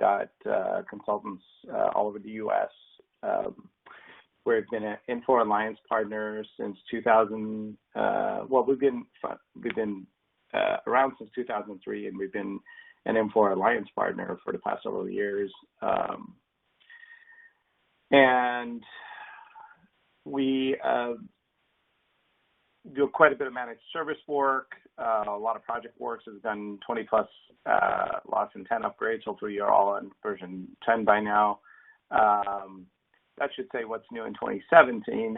got consultants all over the U.S. We've been an Info Alliance partner since 2000. We've been around since 2003, and we've been an Info Alliance partner for the past several years. And we do quite a bit of managed service work. A lot of project works. Has done 20 plus Lawson 10 upgrades. Hopefully you're all on version 10 by now. That should say what's new in 2017.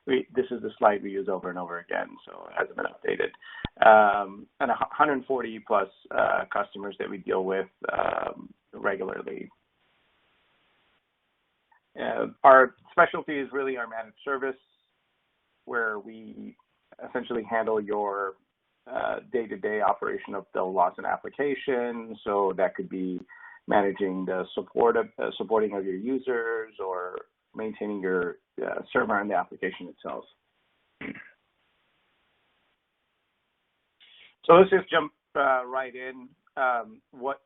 This is the slide we use over and over again, so it hasn't been updated. And 140 plus customers that we deal with regularly. Our specialty is really our managed service, where we essentially handle your day-to-day operation of the Lawson application. So that could be managing the supporting of your users or maintaining your server and the application itself. So let's just jump right in.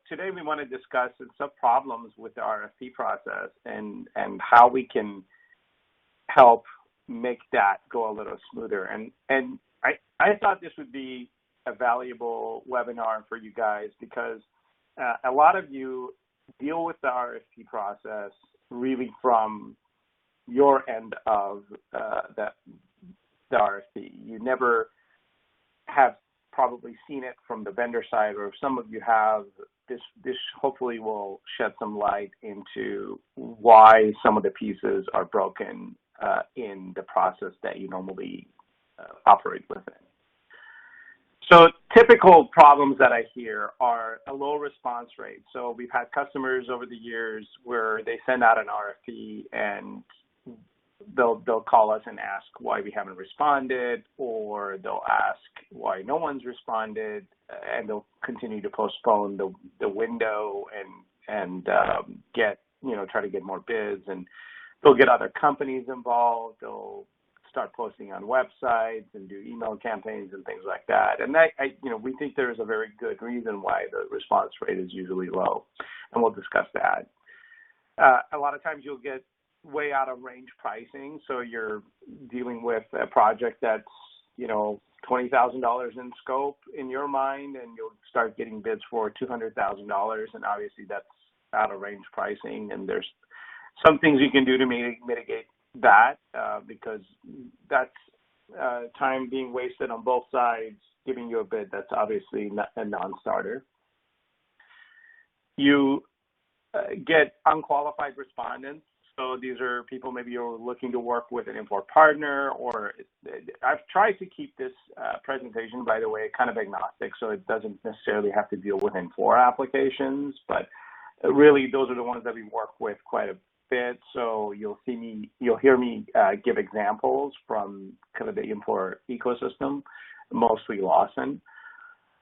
Today we want to discuss some problems with the RFP process and how we can help make that go a little smoother. And I thought this would be a valuable webinar for you guys because a lot of you deal with the RFP process really from your end of the RFP. You never have probably seen it from the vendor side, or if some of you have, this hopefully will shed some light into why some of the pieces are broken in the process that you normally operate within. So typical problems that I hear are a low response rate. So we've had customers over the years where they send out an RFP and they'll call us and ask why we haven't responded, or they'll ask why no one's responded, and they'll continue to postpone the window and try to get more bids, and they'll get other companies involved. They'll start posting on websites and do email campaigns and things like that. And we think there is a very good reason why the response rate is usually low, and we'll discuss that. A lot of times you'll get way out of range pricing. So you're dealing with a project that's, $20,000 in scope in your mind, and you'll start getting bids for $200,000. And obviously that's out of range pricing. And there's some things you can do to mitigate that because that's time being wasted on both sides, giving you a bid that's obviously a non-starter. You get unqualified respondents. So these are people maybe you're looking to work with an import partner, or I've tried to keep this presentation, by the way, kind of agnostic, so it doesn't necessarily have to deal with Infor applications, but really those are the ones that we work with quite a bit. So you'll hear me give examples from kind of the Infor ecosystem, mostly Lawson.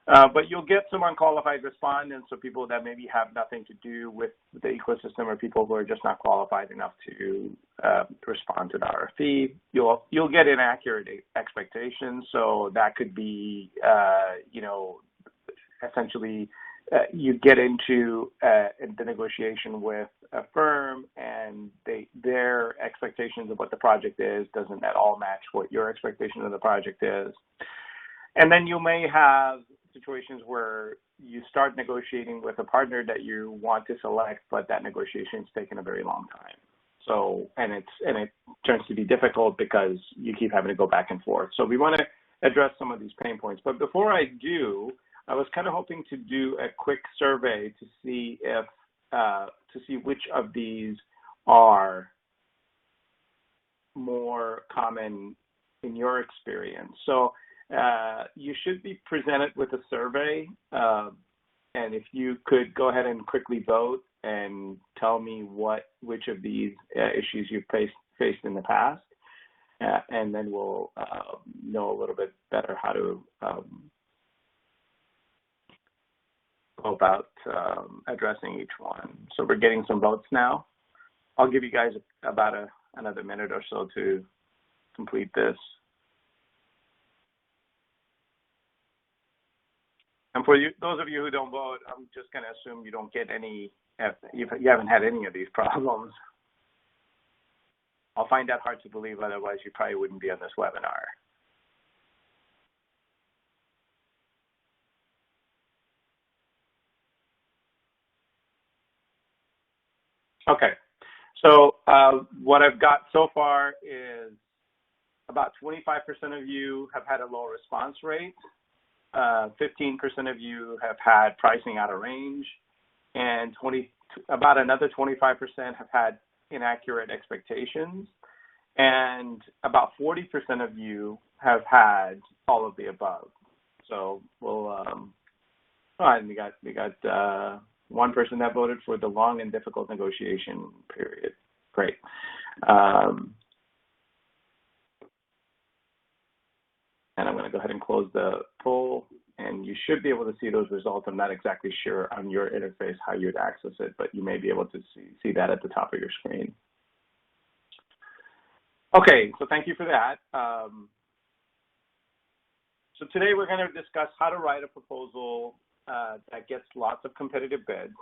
But you'll get some unqualified respondents, so people that maybe have nothing to do with the ecosystem, or people who are just not qualified enough to respond to the RFP. You'll get inaccurate expectations, so that could be, essentially you get into the negotiation with a firm, and their expectations of what the project is doesn't at all match what your expectation of the project is. And then you may have situations where you start negotiating with a partner that you want to select, but that negotiation is taking a very long time. So, and it turns to be difficult because you keep having to go back and forth. So we want to address some of these pain points. But before I do, I was kind of hoping to do a quick survey to see which of these are more common in your experience. So you should be presented with a survey, and if you could go ahead and quickly vote and tell me which of these issues you've faced in the past, and then we'll know a little bit better how to go about addressing each one. So we're getting some votes now. I'll give you guys about another minute or so to complete this. And for you, those of you who don't vote, I'm just going to assume you don't get any you haven't had any of these problems. I'll find that hard to believe, otherwise you probably wouldn't be on this webinar. Okay, so what I've got so far is about 25% of you have had a low response rate, 15% of you have had pricing out of range, and about another 25% have had inaccurate expectations, and about 40% of you have had all of the above. So we'll, and we got one person that voted for the long and difficult negotiation period. Great. And I'm going to go ahead and close the poll, and you should be able to see those results. I'm not exactly sure on your interface how you'd access it, but you may be able to see that at the top of your screen. Okay, so thank you for that. So today we're going to discuss how to write a proposal that gets lots of competitive bids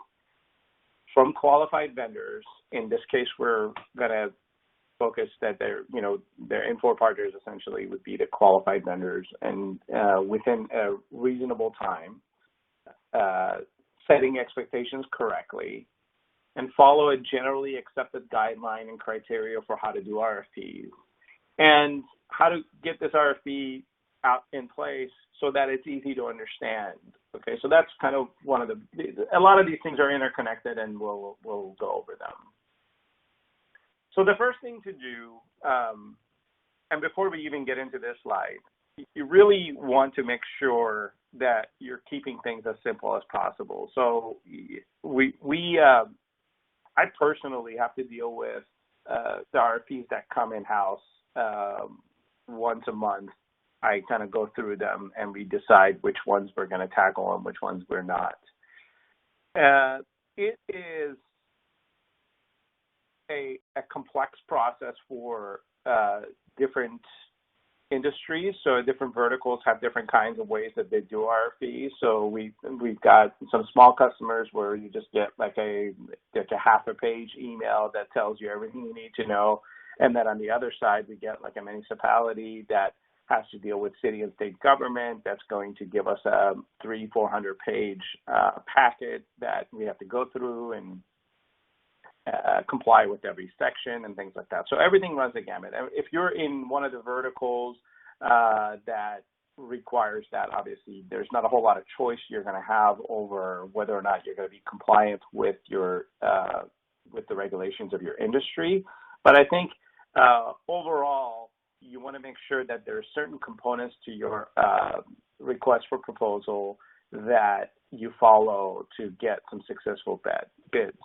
from qualified vendors. In this case, we're going to focus that their Infor partners essentially would be the qualified vendors, and within a reasonable time, setting expectations correctly, and follow a generally accepted guideline and criteria for how to do RFPs, and how to get this RFP out in place so that it's easy to understand. Okay, so that's kind of a lot of these things are interconnected, and we'll go over them. So the first thing to do, and before we even get into this slide, you really want to make sure that you're keeping things as simple as possible. So I personally have to deal with the RFPs that come in-house once a month. I kind of go through them, and we decide which ones we're going to tackle and which ones we're not. It is a complex process for different industries. So different verticals have different kinds of ways that they do RFPs. So we've got some small customers where you just get like a half a page email that tells you everything you need to know. And then on the other side, we get like a municipality that has to deal with city and state government. That's going to give us a 300-400 page packet that we have to go through and comply with every section and things like that. So everything runs the gamut. If you're in one of the verticals that requires that, obviously there's not a whole lot of choice you're going to have over whether or not you're going to be compliant with your with the regulations of your industry. But I think overall, you want to make sure that there are certain components to your request for proposal that you follow to get some successful bids.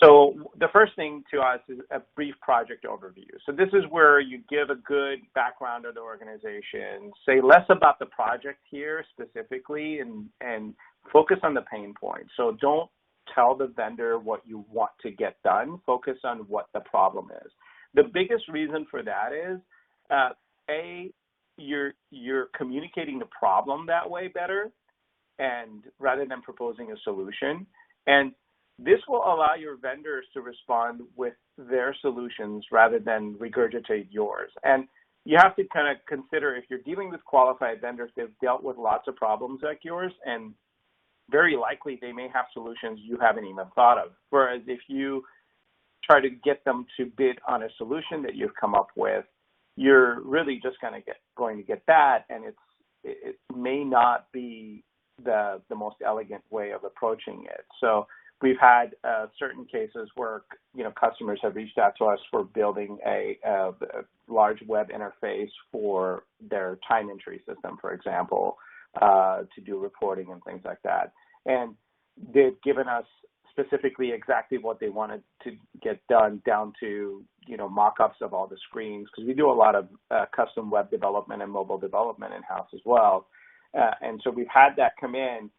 So the first thing to us is a brief project overview. So this is where you give a good background of the organization, say less about the project here specifically, and focus on the pain points. So don't tell the vendor what you want to get done. Focus on what the problem is. The biggest reason for that is, you're communicating the problem that way better, and rather than proposing a solution. And this will allow your vendors to respond with their solutions rather than regurgitate yours. And you have to kind of consider, if you're dealing with qualified vendors, they've dealt with lots of problems like yours, and very likely they may have solutions you haven't even thought of. Whereas if you try to get them to bid on a solution that you've come up with, you're really just going to get that, and it may not be the most elegant way of approaching it. So we've had certain cases where customers have reached out to us for building a large web interface for their time entry system, for example, to do reporting and things like that. And they've given us specifically exactly what they wanted to get done, down to mock-ups of all the screens, because we do a lot of custom web development and mobile development in-house as well. And so we've had that come in,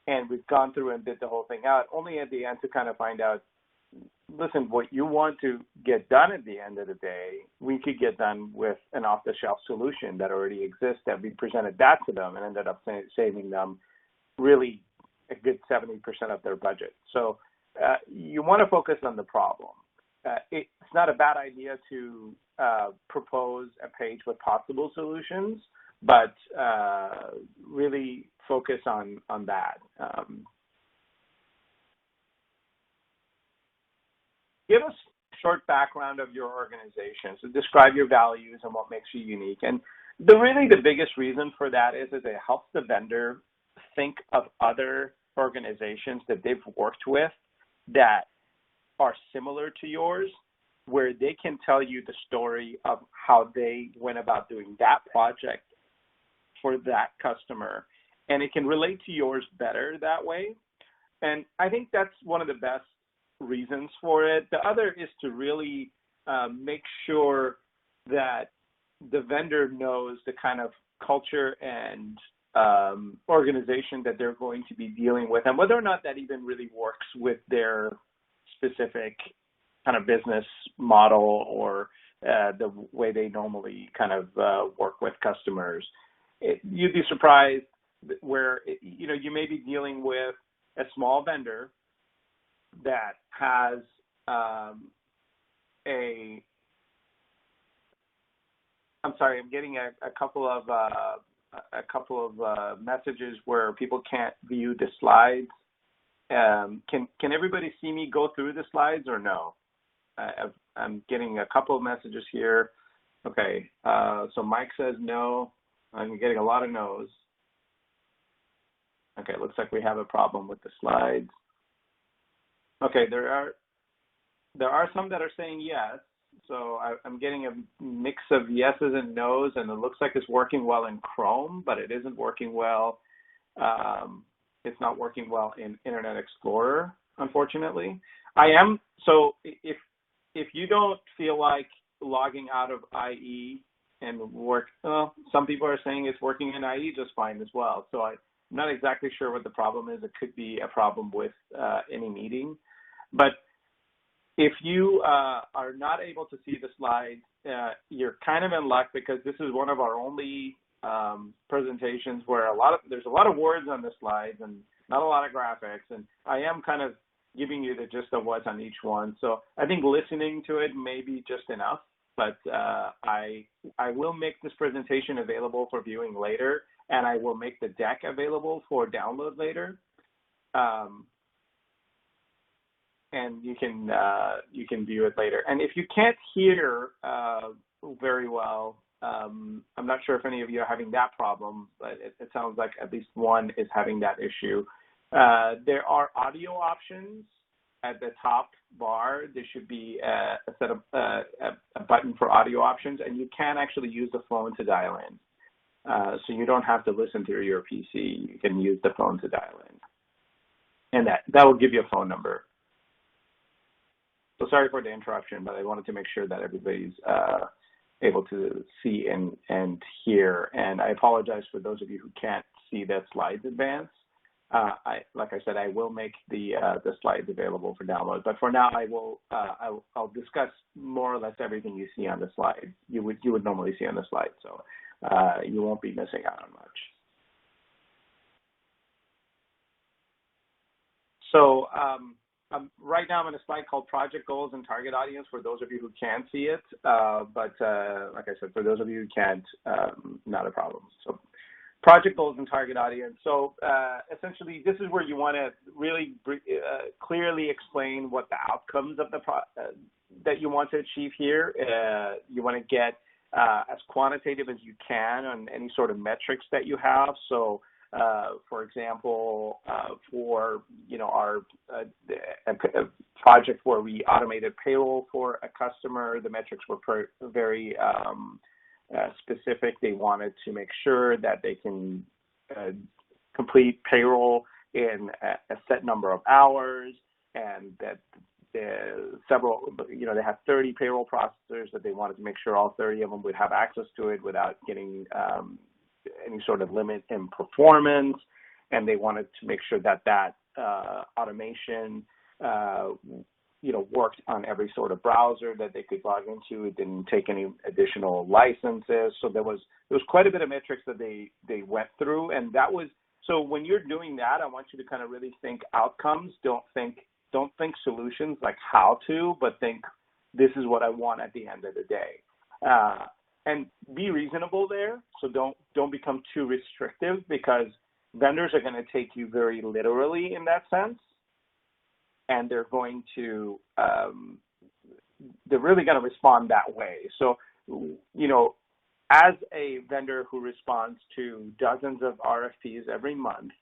and we've gone through and did the whole thing out, only at the end to kind of find out, listen, what you want to get done at the end of the day, we could get done with an off-the-shelf solution that already exists, that we presented that to them and ended up saving them really a good 70% of their budget. So you want to focus on the problem. It's not a bad idea to propose a page with possible solutions, but really focus on that. Give us a short background of your organization. So describe your values and what makes you unique. And really the biggest reason for that is it helps the vendor think of other organizations that they've worked with that are similar to yours, where they can tell you the story of how they went about doing that project for that customer. And it can relate to yours better that way. And I think that's one of the best reasons for it. The other is to really make sure that the vendor knows the kind of culture and organization that they're going to be dealing with, and whether or not that even really works with their specific kind of business model or the way they normally kind of work with customers. You'd be surprised where, you may be dealing with a small vendor that has I'm getting a couple of messages where people can't view the slides. Can everybody see me go through the slides or no? I'm getting a couple of messages here. Okay, so Mike says no. I'm getting a lot of no's. Okay, looks like we have a problem with the slides. Okay, there are some that are saying yes. So I'm getting a mix of yeses and nos, and it looks like it's working well in Chrome, but it isn't working well. It's not working well in Internet Explorer, unfortunately. So if you don't feel like logging out of IE and work, some people are saying it's working in IE just fine as well. So I'm not exactly sure what the problem is. It could be a problem with any meeting. But if you are not able to see the slides, you're kind of in luck, because this is one of our only presentations where there's a lot of words on the slides and not a lot of graphics. And I am kind of giving you the gist of what's on each one. So I think listening to it may be just enough, but I will make this presentation available for viewing later, and I will make the deck available for download later. And you can view it later. And if you can't hear very well, I'm not sure if any of you are having that problem, but it sounds like at least one is having that issue. There are audio options at the top bar. There should be a button for audio options, and you can actually use the phone to dial in. So you don't have to listen through your PC. You can use the phone to dial in. And that will give you a phone number. So sorry for the interruption, but I wanted to make sure that everybody's able to see and hear. And I apologize for those of you who can't see the slides advance. Like I said, I will make the slides available for download. But for now, I'll discuss more or less everything you see on the slide. You would normally see on the slide, so you won't be missing out on much. So right now I'm in a slide called Project Goals and Target Audience for those of you who can see it. But like I said, for those of you who can't, not a problem. So Project Goals and Target Audience. So essentially, this is where you want to really clearly explain what the outcomes of that you want to achieve here. You want to get as quantitative as you can on any sort of metrics that you have. So for example, for our a project where we automated payroll for a customer, the metrics were very specific. They wanted to make sure that they can complete payroll in a set number of hours, and that they have 30 payroll processors that they wanted to make sure all 30 of them would have access to it without getting any sort of limit in performance, and they wanted to make sure that automation worked on every sort of browser that they could log into. It didn't take any additional licenses. So there was quite a bit of metrics that they went through, and that was, so when you're doing that, I want you to kind of really think outcomes. Don't think don't think solutions like how to, but think this is what I want at the end of the day. And be reasonable there. So don't become too restrictive, because vendors are going to take you very literally in that sense. And they're going to, they're really going to respond that way. So, as a vendor who responds to dozens of RFPs every month,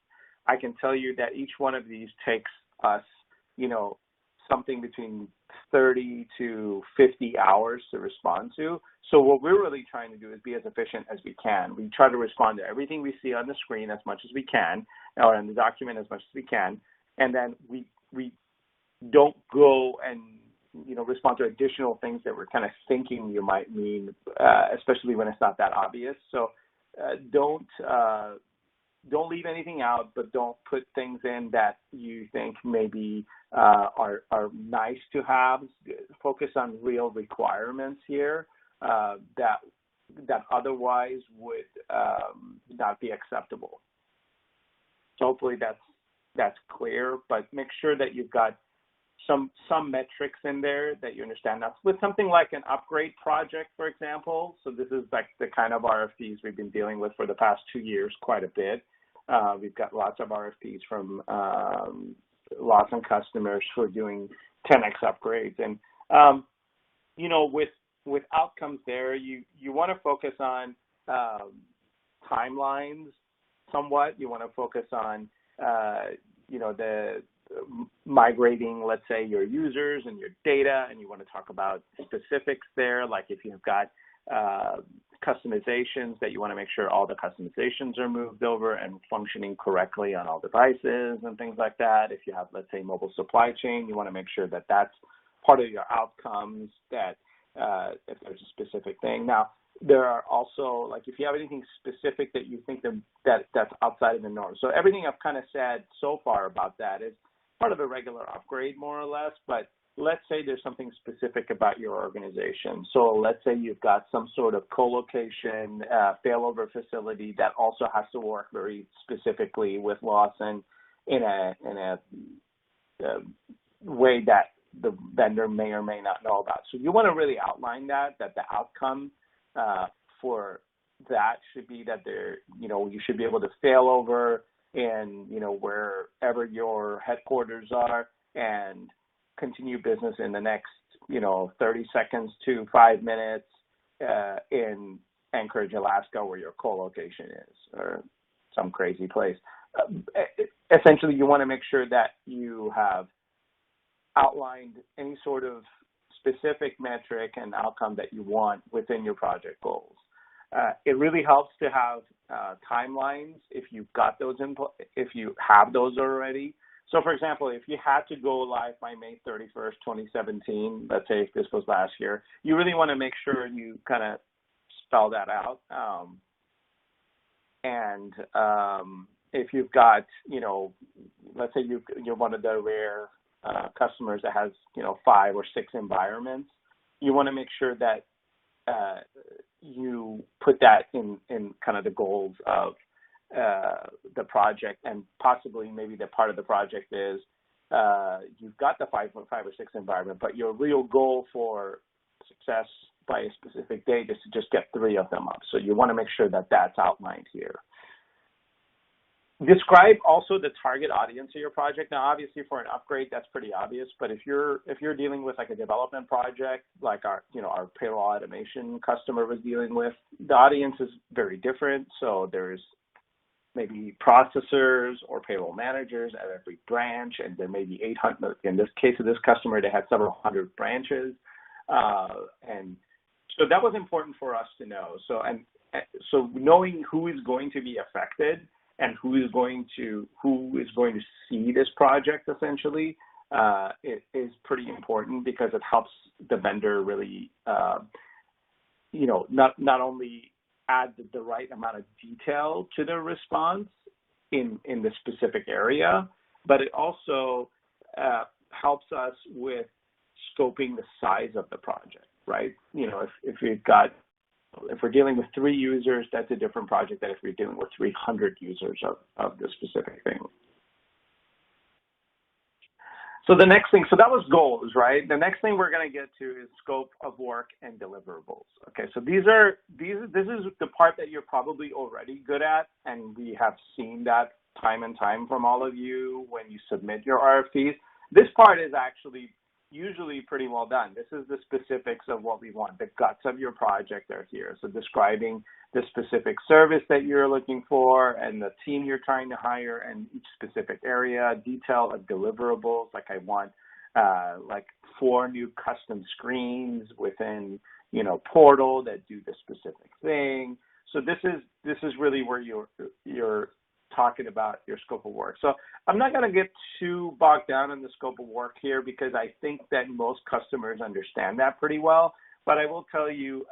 I can tell you that each one of these takes us, something between 30 to 50 hours to respond to. So what we're really trying to do is be as efficient as we can. We try to respond to everything we see on the screen as much as we can, or in the document as much as we can. And then we don't go and, respond to additional things that we're kind of thinking you might mean, especially when it's not that obvious. So don't leave anything out, but don't put things in that you think maybe are nice to have. Focus on real requirements here that otherwise would not be acceptable. So hopefully that's clear, but make sure that you've got some metrics in there that you understand. Now, with something like an upgrade project, for example, so this is like the kind of RFPs we've been dealing with for the past 2 years quite a bit. We've got lots of RFPs from Lawson customers who are doing 10x upgrades. And, with outcomes there, you want to focus on timelines somewhat. You want to focus on, the migrating, let's say, your users and your data, and you want to talk about specifics there, like if you've got customizations, that you want to make sure all the customizations are moved over and functioning correctly on all devices and things like that. If you have, let's say, mobile supply chain, you want to make sure that that's part of your outcomes, that if there's a specific thing. Now, there are also, like, if you have anything specific that you think that's outside of the norm. So everything I've kind of said so far about that is part of a regular upgrade, more or less, but let's say there's something specific about your organization. So let's say you've got some sort of co-location failover facility that also has to work very specifically with Lawson in a way that the vendor may or may not know about. So you want to really outline that the outcome for that should be that you should be able to fail over in, wherever your headquarters are and continue business in the next, 30 seconds to 5 minutes in Anchorage, Alaska, where your co-location is, or some crazy place. Essentially, you want to make sure that you have outlined any sort of specific metric and outcome that you want within your project goals. It really helps to have timelines if you've got those if you have those already. So, for example, if you had to go live by May 31st, 2017, let's say if this was last year, you really want to make sure you kind of spell that out. And if you've got, let's say you're one of the rare customers that has, 5 or 6 environments, you want to make sure that you put that in kind of the goals of the project, and possibly maybe the part of the project is you've got the 5 or 6 environment, but your real goal for success by a specific date is to just get 3 of them up. So you want to make sure that that's outlined here. Describe also the target audience of your project. Now, obviously, for an upgrade, that's pretty obvious. But if you're dealing with like a development project, like our payroll automation customer was dealing with, the audience is very different. So there's maybe processors or payroll managers at every branch, and there may be 800. In this case of this customer, they had several hundred branches, and so that was important for us to know. So knowing who is going to be affected and who is going to see this project essentially it is pretty important, because it helps the vendor really not only add the right amount of detail to their response in the specific area, but it also helps us with scoping the size of the project, right? If we're dealing with 3 users, that's a different project than if we're dealing with 300 users of the specific thing. So the next thing, so that was goals, right? The next thing we're going to get to is scope of work and deliverables. Okay, so this is the part that you're probably already good at, and we have seen that time and time from all of you when you submit your RFPs. This part is actually usually pretty well done. This is the specifics of what we want. The guts of your project are here. So describing the specific service that you're looking for and the team you're trying to hire and each specific area, detail of deliverables, like I want like 4 new custom screens within, portal that do the specific thing. So this is really where you're talking about your scope of work. So I'm not going to get too bogged down in the scope of work here because I think that most customers understand that pretty well. But I will tell you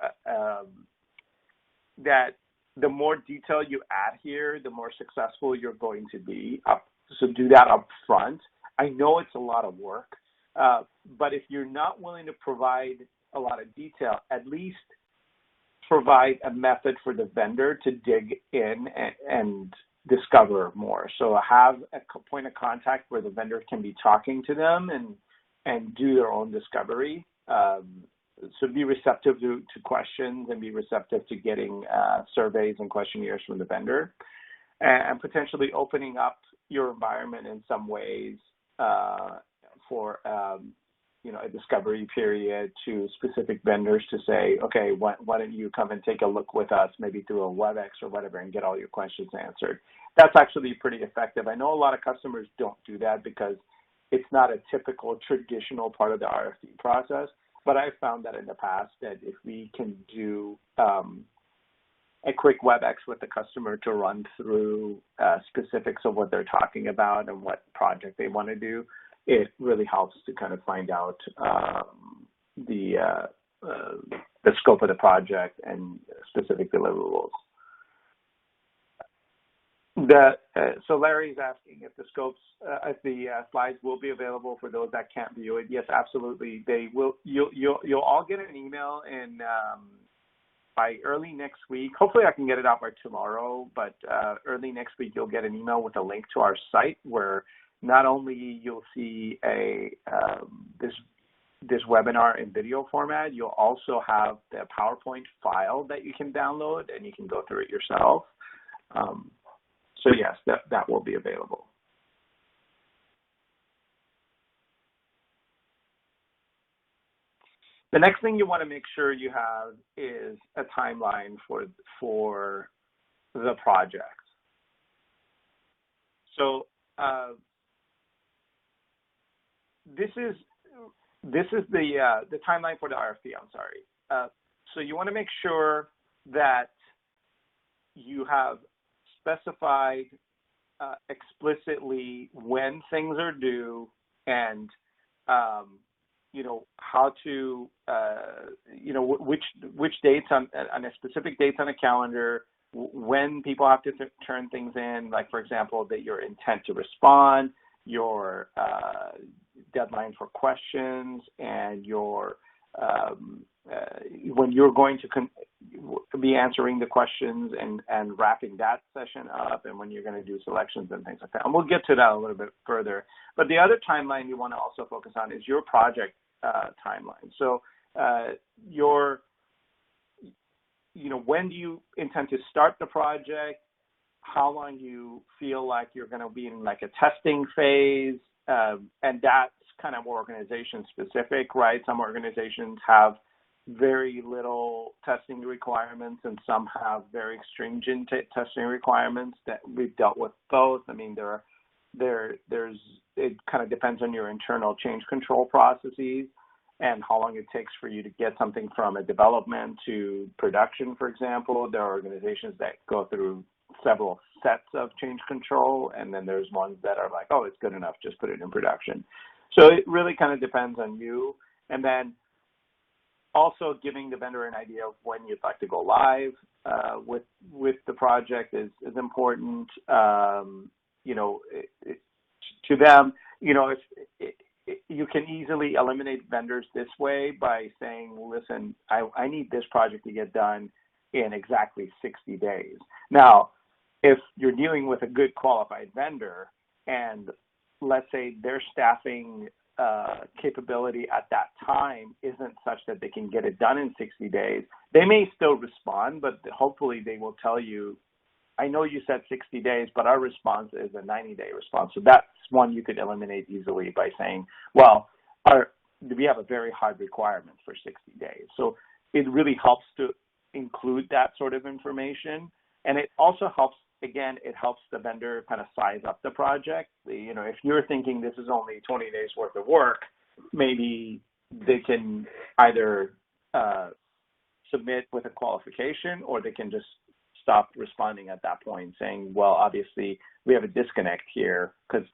that the more detail you add here, the more successful you're going to be. So do that up front. I know it's a lot of work, but if you're not willing to provide a lot of detail, at least provide a method for the vendor to dig in and discover more. So have a point of contact where the vendor can be talking to them and do their own discovery. So be receptive to questions and be receptive to getting surveys and questionnaires from the vendor, and potentially opening up your environment in some ways for a discovery period to specific vendors to say, okay, why don't you come and take a look with us, maybe through a WebEx or whatever, and get all your questions answered. That's actually pretty effective. I know a lot of customers don't do that because it's not a typical traditional part of the RFP process, but I've found that in the past that if we can do a quick WebEx with the customer to run through specifics of what they're talking about and what project they want to do, it really helps to kind of find out the scope of the project and specific deliverables. So Larry's asking if the scopes, if the slides will be available for those that can't view it. Yes, absolutely. They will. You'll all get an email by early next week. Hopefully, I can get it out by tomorrow. But early next week, you'll get an email with a link to our site where not only you'll see this webinar in video format, you'll also have the PowerPoint file that you can download and you can go through it yourself. So yes, that will be available. The next thing you want to make sure you have is a timeline for the project. So this is the timeline for the RFP. I'm sorry. So you want to make sure that you have specified explicitly when things are due and how to which dates on a specific dates on a calendar, when people have to turn things in, like for example that your intent to respond, your deadline for questions, and your when you're going to be answering the questions and wrapping that session up, and when you're going to do selections and things like that. And we'll get to that a little bit further. But the other timeline you want to also focus on is your project timeline. So when do you intend to start the project? How long do you feel like you're going to be in like a testing phase? And that's kind of more organization specific, right? Some organizations have very little testing requirements and some have very stringent testing requirements that we've dealt with both. I mean, it kind of depends on your internal change control processes and how long it takes for you to get something from a development to production, for example. There are organizations that go through several sets of change control, and then there's ones that are like, oh, it's good enough, just put it in production. So it really kind of depends on you. And then also giving the vendor an idea of when you'd like to go live with the project is important. To them, if you can easily eliminate vendors this way by saying, listen, I need this project to get done in exactly 60 days. Now, if you're dealing with a good qualified vendor and let's say they're staffing capability at that time isn't such that they can get it done in 60 days, they may still respond, but hopefully they will tell you, I know you said 60 days, but our response is a 90-day response. So that's one you could eliminate easily by saying, well, we have a very hard requirement for 60 days. So it really helps to include that sort of information. And it also helps, again, it helps the vendor kind of size up the project. If you're thinking this is only 20 days worth of work, maybe they can either submit with a qualification, or they can just stop responding at that point, saying, well, obviously we have a disconnect here because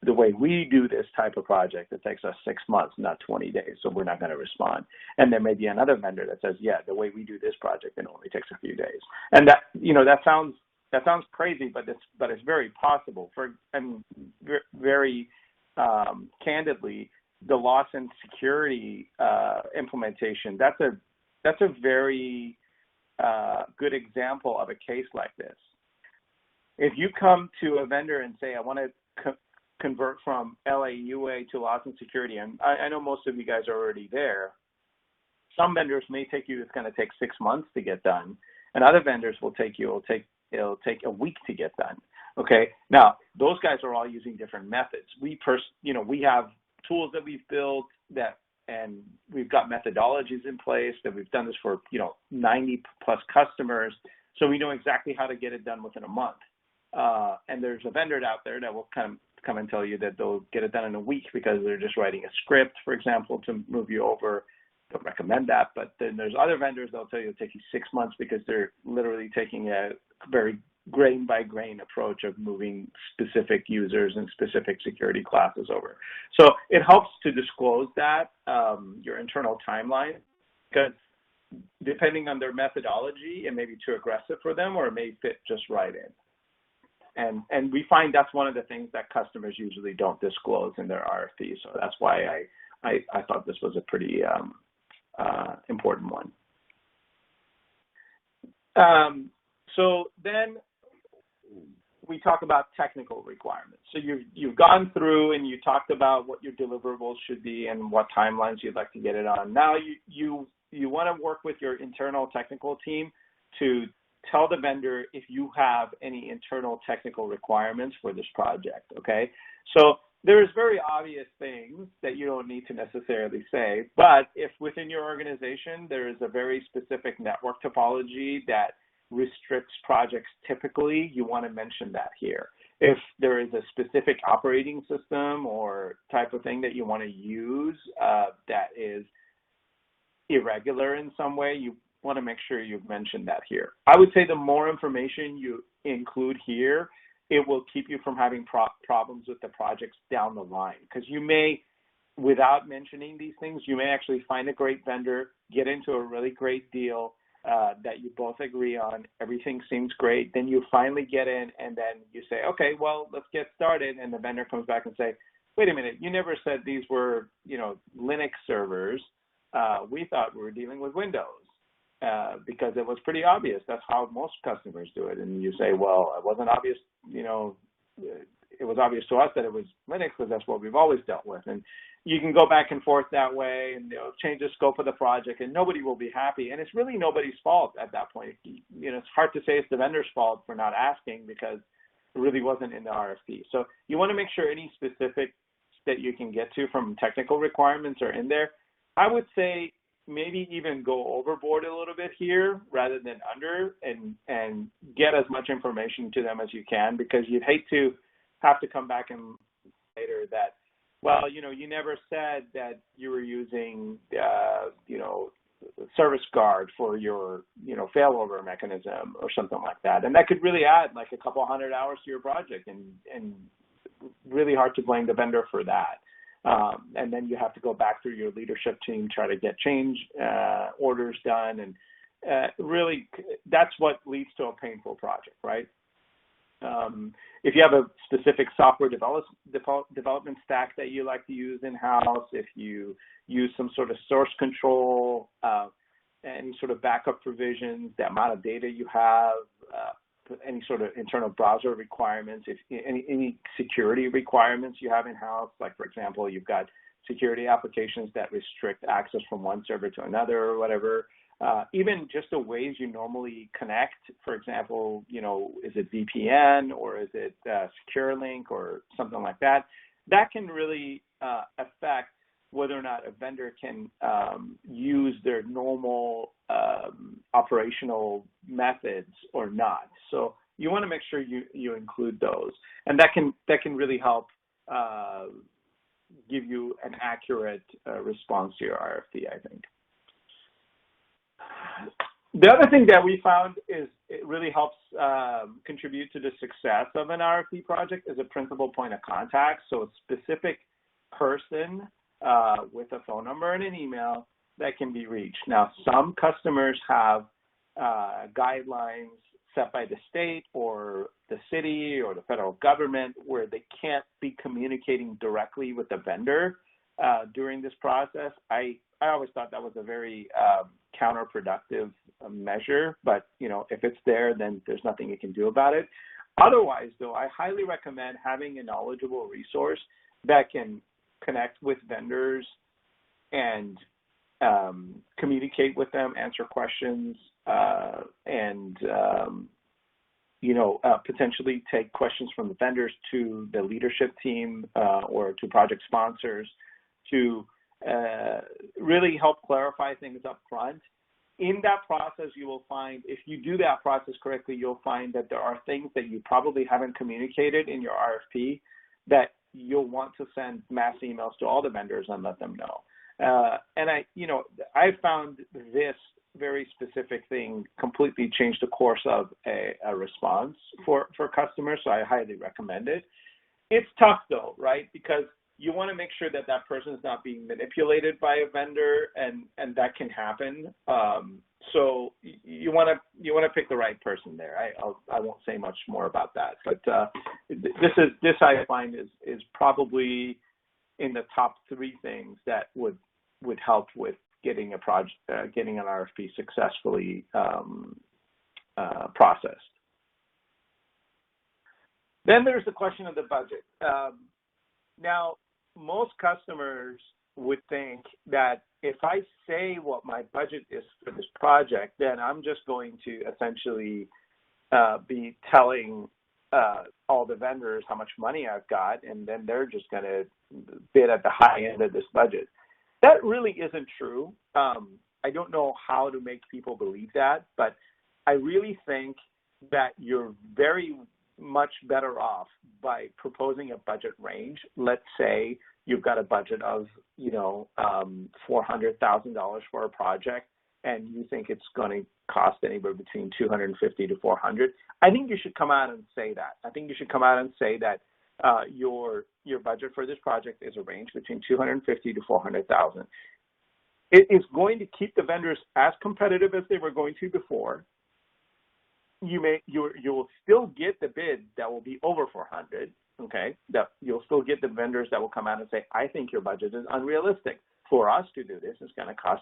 the way we do this type of project, it takes us 6 months, not 20 days, so we're not going to respond. And there may be another vendor that says, yeah, the way we do this project, it only takes a few days. And that sounds crazy, but it's very possible. Very candidly, the Lawson security implementation, that's a very good example of a case like this. If you come to a vendor and say, I want to convert from LAUA to Lawson security, and I know most of you guys are already there, some vendors may take you, it's going to take 6 months to get done, and other vendors will it'll take a week to get done. Okay, now those guys are all using different methods. We have tools that we've built and we've got methodologies in place that we've done this for 90 plus customers, so we know exactly how to get it done within a month. And there's a vendor out there that will come and tell you that they'll get it done in a week because they're just writing a script, for example, to move you over. Don't recommend that, but then there's other vendors that'll tell you it'll take you 6 months because they're literally taking a very grain by grain approach of moving specific users and specific security classes over. So it helps to disclose that, your internal timeline, because depending on their methodology, it may be too aggressive for them or it may fit just right in. And we find that's one of the things that customers usually don't disclose in their RFP. So that's why I thought this was a pretty important one. So then we talk about technical requirements. So you've gone through and you talked about what your deliverables should be and what timelines you'd like to get it on. Now you want to work with your internal technical team to tell the vendor if you have any internal technical requirements for this project, okay? So there's very obvious things that you don't need to necessarily say, but if within your organization there is a very specific network topology that restricts projects typically, you want to mention that here. If there is a specific operating system or type of thing that you want to use that is irregular in some way, you want to make sure you've mentioned that here. I would say the more information you include here, it will keep you from having problems with the projects down the line, because you may, without mentioning these things, you may actually find a great vendor, get into a really great deal that you both agree on, everything seems great, then you finally get in and then you say, okay, well, let's get started, and the vendor comes back and say, wait a minute, you never said these were, Linux servers. We thought we were dealing with Windows. Because it was pretty obvious. That's how most customers do it. And you say, well, it wasn't obvious, it was obvious to us that it was Linux because that's what we've always dealt with. And you can go back and forth that way and change the scope of the project, and nobody will be happy. And it's really nobody's fault at that point. It's hard to say it's the vendor's fault for not asking because it really wasn't in the RFP. So you want to make sure any specifics that you can get to from technical requirements are in there. I would say maybe even go overboard a little bit here rather than under, and get as much information to them as you can, because you'd hate to have to come back and later that, well, you never said that you were using, service guard for your, failover mechanism or something like that. And that could really add like a couple 100 hours to your project, and really hard to blame the vendor for that. And then you have to go back through your leadership team, try to get change orders done. And really, that's what leads to a painful project, right? If you have a specific software development stack that you like to use in-house, if you use some sort of source control, any sort of backup provisions, the amount of data you have, any sort of internal browser requirements, if any security requirements you have in-house, like, for example, you've got security applications that restrict access from one server to another or whatever. Even just the ways you normally connect, for example, is it VPN or is it secure link or something like that? That can really affect whether or not a vendor can use their normal operational methods or not. So you want to make sure you include those, and that can really help give you an accurate response to your RFP, I think. The other thing that we found is it really helps contribute to the success of an RFP project is a principal point of contact. So a specific person with a phone number and an email that can be reached. Now, some customers have guidelines set by the state or the city or the federal government where they can't be communicating directly with the vendor during this process. I always thought that was a very counterproductive measure, but if it's there, then there's nothing you can do about it. Otherwise, though, I highly recommend having a knowledgeable resource that can connect with vendors and communicate with them, answer questions, and potentially take questions from the vendors to the leadership team or to project sponsors to really help clarify things up front. In that process, you will find, if you do that process correctly, you'll find that there are things that you probably haven't communicated in your RFP that you'll want to send mass emails to all the vendors and let them know. And I found this very specific thing completely changed the course of a response for customers, so I highly recommend it. It's tough though, right? Because you want to make sure that that person is not being manipulated by a vendor, and that can happen. So you want to pick the right person there. I won't say much more about that, but this I find is probably in the top 3 things that would help with getting an RFP successfully processed. Then there's the question of the budget. Now, most customers would think that if I say what my budget is for this project, then I'm just going to essentially be telling all the vendors how much money I've got, and then they're just going to bid at the high end of this budget. That really isn't true. I don't know how to make people believe that, but I really think that you're very much better off by proposing a budget range. Let's say you've got a budget of, $400,000 for a project, and you think it's going to cost anywhere between $250 to $400. I think you should come out and say that. I think you should come out and say that your budget for this project is a range between $250 to $400,000. It is going to keep the vendors as competitive as they were going to before. You'll still get the bid that will be over 400. Okay, that you'll still get the vendors that will come out and say, I think your budget is unrealistic. For us to do this, it's going to cost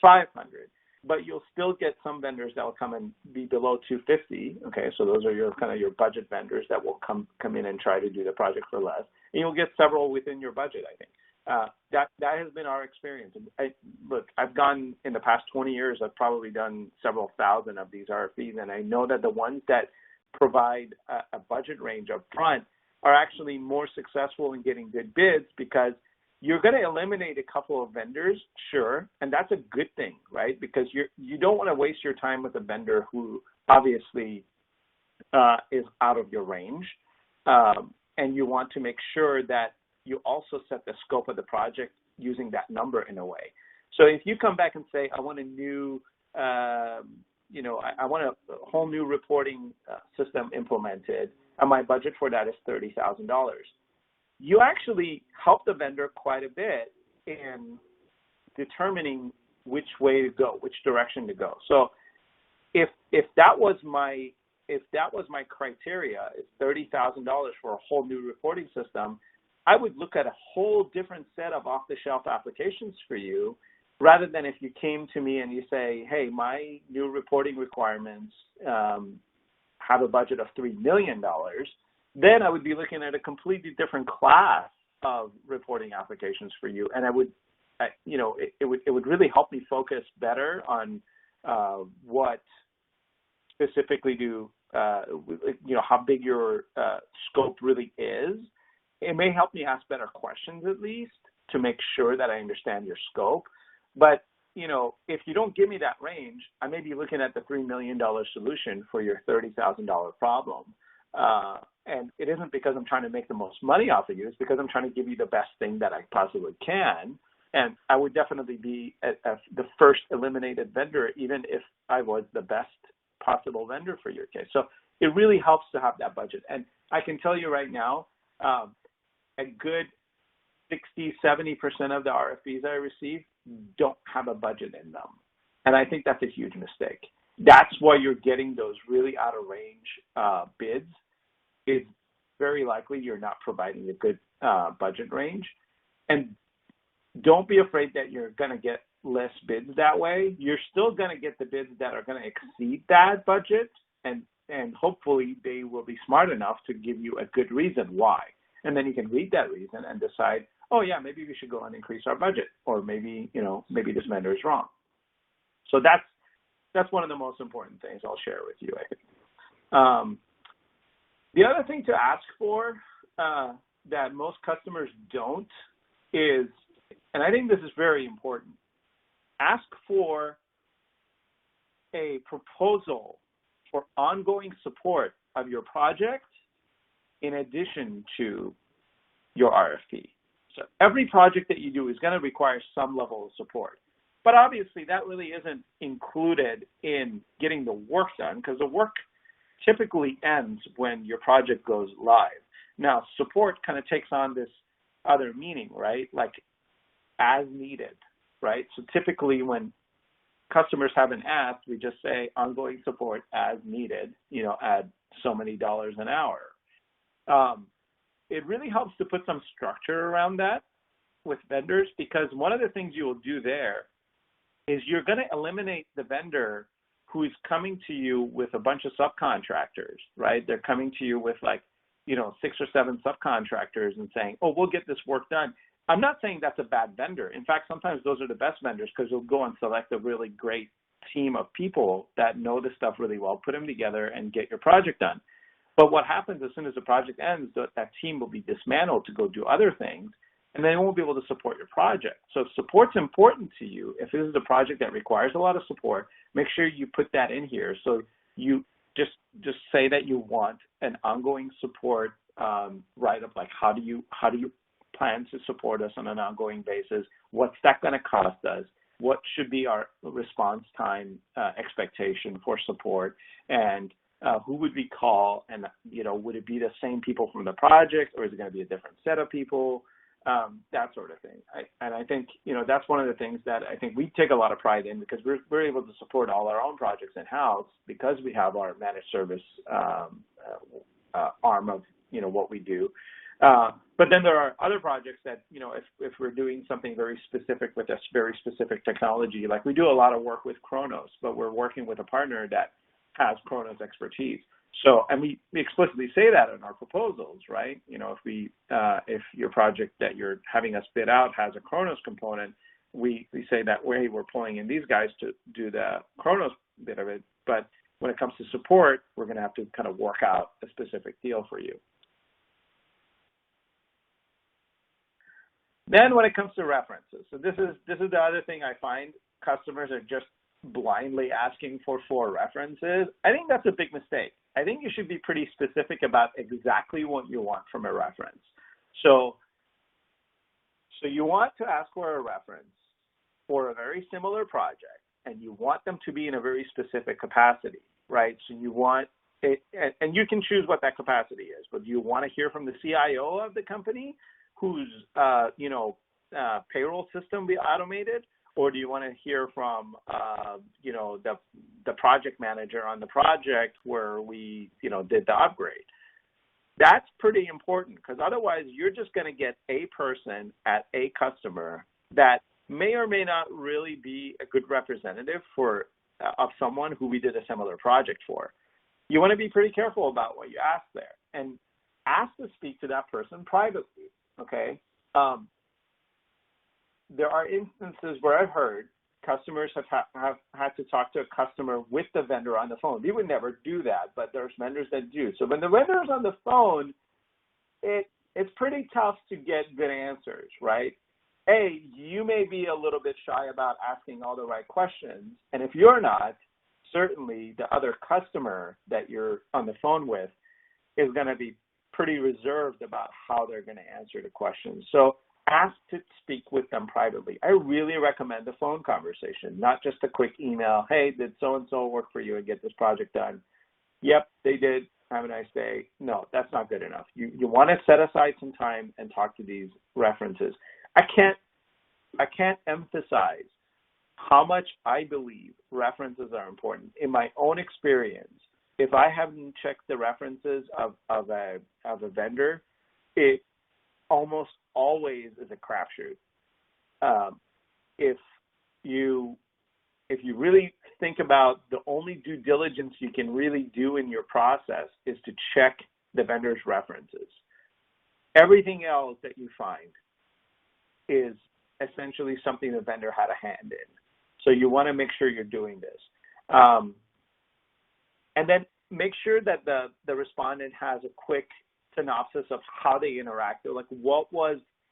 500. But you'll still get some vendors that will come and be below 250. Okay, so those are your budget vendors that will come in and try to do the project for less. And you'll get several within your budget, I think. That has been our experience. I've gone in the past 20 years, I've probably done several thousand of these RFPs, and I know that the ones that provide a budget range up front are actually more successful in getting good bids because you're going to eliminate a couple of vendors, sure, and that's a good thing, right? Because you don't want to waste your time with a vendor who obviously is out of your range, and you want to make sure that you also set the scope of the project using that number in a way. So if you come back and say, I want a new, I want a whole new reporting system implemented, and my budget for that is $30,000, you actually help the vendor quite a bit in determining which way to go, which direction to go. So if that was my criteria, is $30,000 for a whole new reporting system, I would look at a whole different set of off-the-shelf applications for you, rather than if you came to me and you say, hey, my new reporting requirements have a budget of $3 million, then I would be looking at a completely different class of reporting applications for you, and it would really help me focus better on what specifically how big your scope really is. It may help me ask better questions at least to make sure that I understand your scope. But if you don't give me that range, I may be looking at the $3 million solution for your $30,000 problem. And it isn't because I'm trying to make the most money off of you. It's because I'm trying to give you the best thing that I possibly can. And I would definitely be the first eliminated vendor, even if I was the best possible vendor for your case. So it really helps to have that budget. And I can tell you right now, a good 60, 70% of the RFPs I receive don't have a budget in them. And I think that's a huge mistake. That's why you're getting those really out of range bids. Is very likely you're not providing a good budget range. And don't be afraid that you're going to get less bids that way. You're still going to get the bids that are going to exceed that budget, and hopefully they will be smart enough to give you a good reason why. And then you can read that reason and decide, oh yeah, maybe we should go and increase our budget, or maybe this vendor is wrong. So that's one of the most important things I'll share with you, I think. The other thing to ask for that most customers don't is, and I think this is very important, ask for a proposal for ongoing support of your project in addition to your RFP. So every project that you do is going to require some level of support. But obviously that really isn't included in getting the work done, because the work typically ends when your project goes live. Now, support kind of takes on this other meaning, right? Like as needed, right? So typically when customers have an ask, we just say ongoing support as needed, at so many dollars an hour. It really helps to put some structure around that with vendors, because one of the things you will do there is you're going to eliminate the vendor who is coming to you with a bunch of subcontractors, right? They're coming to you with 6 or 7 subcontractors and saying, oh, we'll get this work done. I'm not saying that's a bad vendor. In fact, sometimes those are the best vendors, because you'll go and select a really great team of people that know this stuff really well, put them together and get your project done. But what happens as soon as the project ends, that team will be dismantled to go do other things, and they won't be able to support your project. So if support's important to you, if this is a project that requires a lot of support, make sure you put that in here. So you just say that you want an ongoing support write-up, like how do you plan to support us on an ongoing basis? What's that going to cost us? What should be our response time expectation for support? And who would we call? And, would it be the same people from the project, or is it going to be a different set of people? That sort of thing. I think, that's one of the things that I think we take a lot of pride in, because we're able to support all our own projects in-house because we have our managed service arm of, what we do. But then there are other projects that, if we're doing something very specific with a very specific technology, like we do a lot of work with Kronos, but we're working with a partner that has Kronos expertise. So, and we explicitly say that in our proposals, right? If your project that you're having us bid out has a Kronos component, we say that we're pulling in these guys to do the Kronos bit of it. But when it comes to support, we're going to have to kind of work out a specific deal for you. Then when it comes to references, so this is the other thing I find customers are just blindly asking for 4 references. I think that's a big mistake. I think you should be pretty specific about exactly what you want from a reference. So you want to ask for a reference for a very similar project, and you want them to be in a very specific capacity, right? So you want it, and you can choose what that capacity is, but do you want to hear from the CIO of the company whose payroll system be automated? Or do you want to hear from, the project manager on the project where we, did the upgrade? That's pretty important, because otherwise you're just going to get a person at a customer that may or may not really be a good representative of someone who we did a similar project for. You want to be pretty careful about what you ask there, and ask to speak to that person privately, okay? There are instances where I've heard customers have had to talk to a customer with the vendor on the phone. We would never do that, but there's vendors that do. So when the vendor is on the phone, it's pretty tough to get good answers, right? You may be a little bit shy about asking all the right questions, and if you're not, certainly the other customer that you're on the phone with is going to be pretty reserved about how they're going to answer the questions. So ask to speak with them privately. I really recommend a phone conversation, not just a quick email. Hey, did so-and-so work for you and get this project done? Yep, they did. Have a nice day. No, that's not good enough. You want to set aside some time and talk to these references. I can't emphasize how much I believe references are important. In my own experience, if I haven't checked the references of a vendor, it almost always is a crapshoot. If you really think about the only due diligence you can really do in your process is to check the vendor's references. Everything else that you find is essentially something the vendor had a hand in. So you want to make sure you're doing this. And then make sure that the respondent has a quick synopsis of how they interacted. Like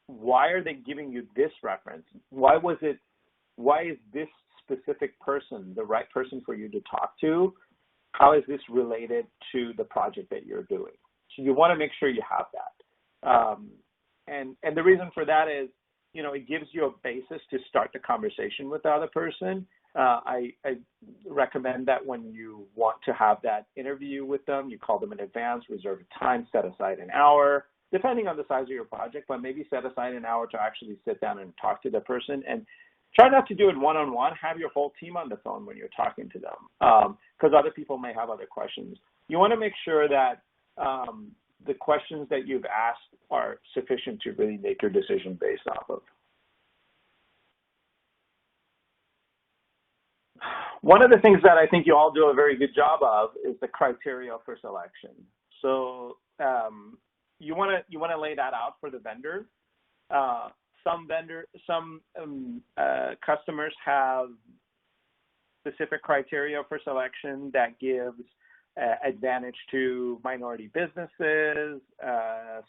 why are they giving you this reference? Why is this specific person the right person for you to talk to? How is this related to the project that you're doing? So you want to make sure you have that. And the reason for that is, it gives you a basis to start the conversation with the other person. I recommend that when you want to have that interview with them, you call them in advance, reserve a time, set aside an hour, depending on the size of your project, but maybe set aside an hour to actually sit down and talk to the person. And try not to do it one-on-one. Have your whole team on the phone when you're talking to them, because other people may have other questions. You want to make sure that the questions that you've asked are sufficient to really make your decision based off of. One of the things that I think you all do a very good job of is the criteria for selection. So you want to lay that out for the vendor. Some customers have specific criteria for selection that gives advantage to minority businesses.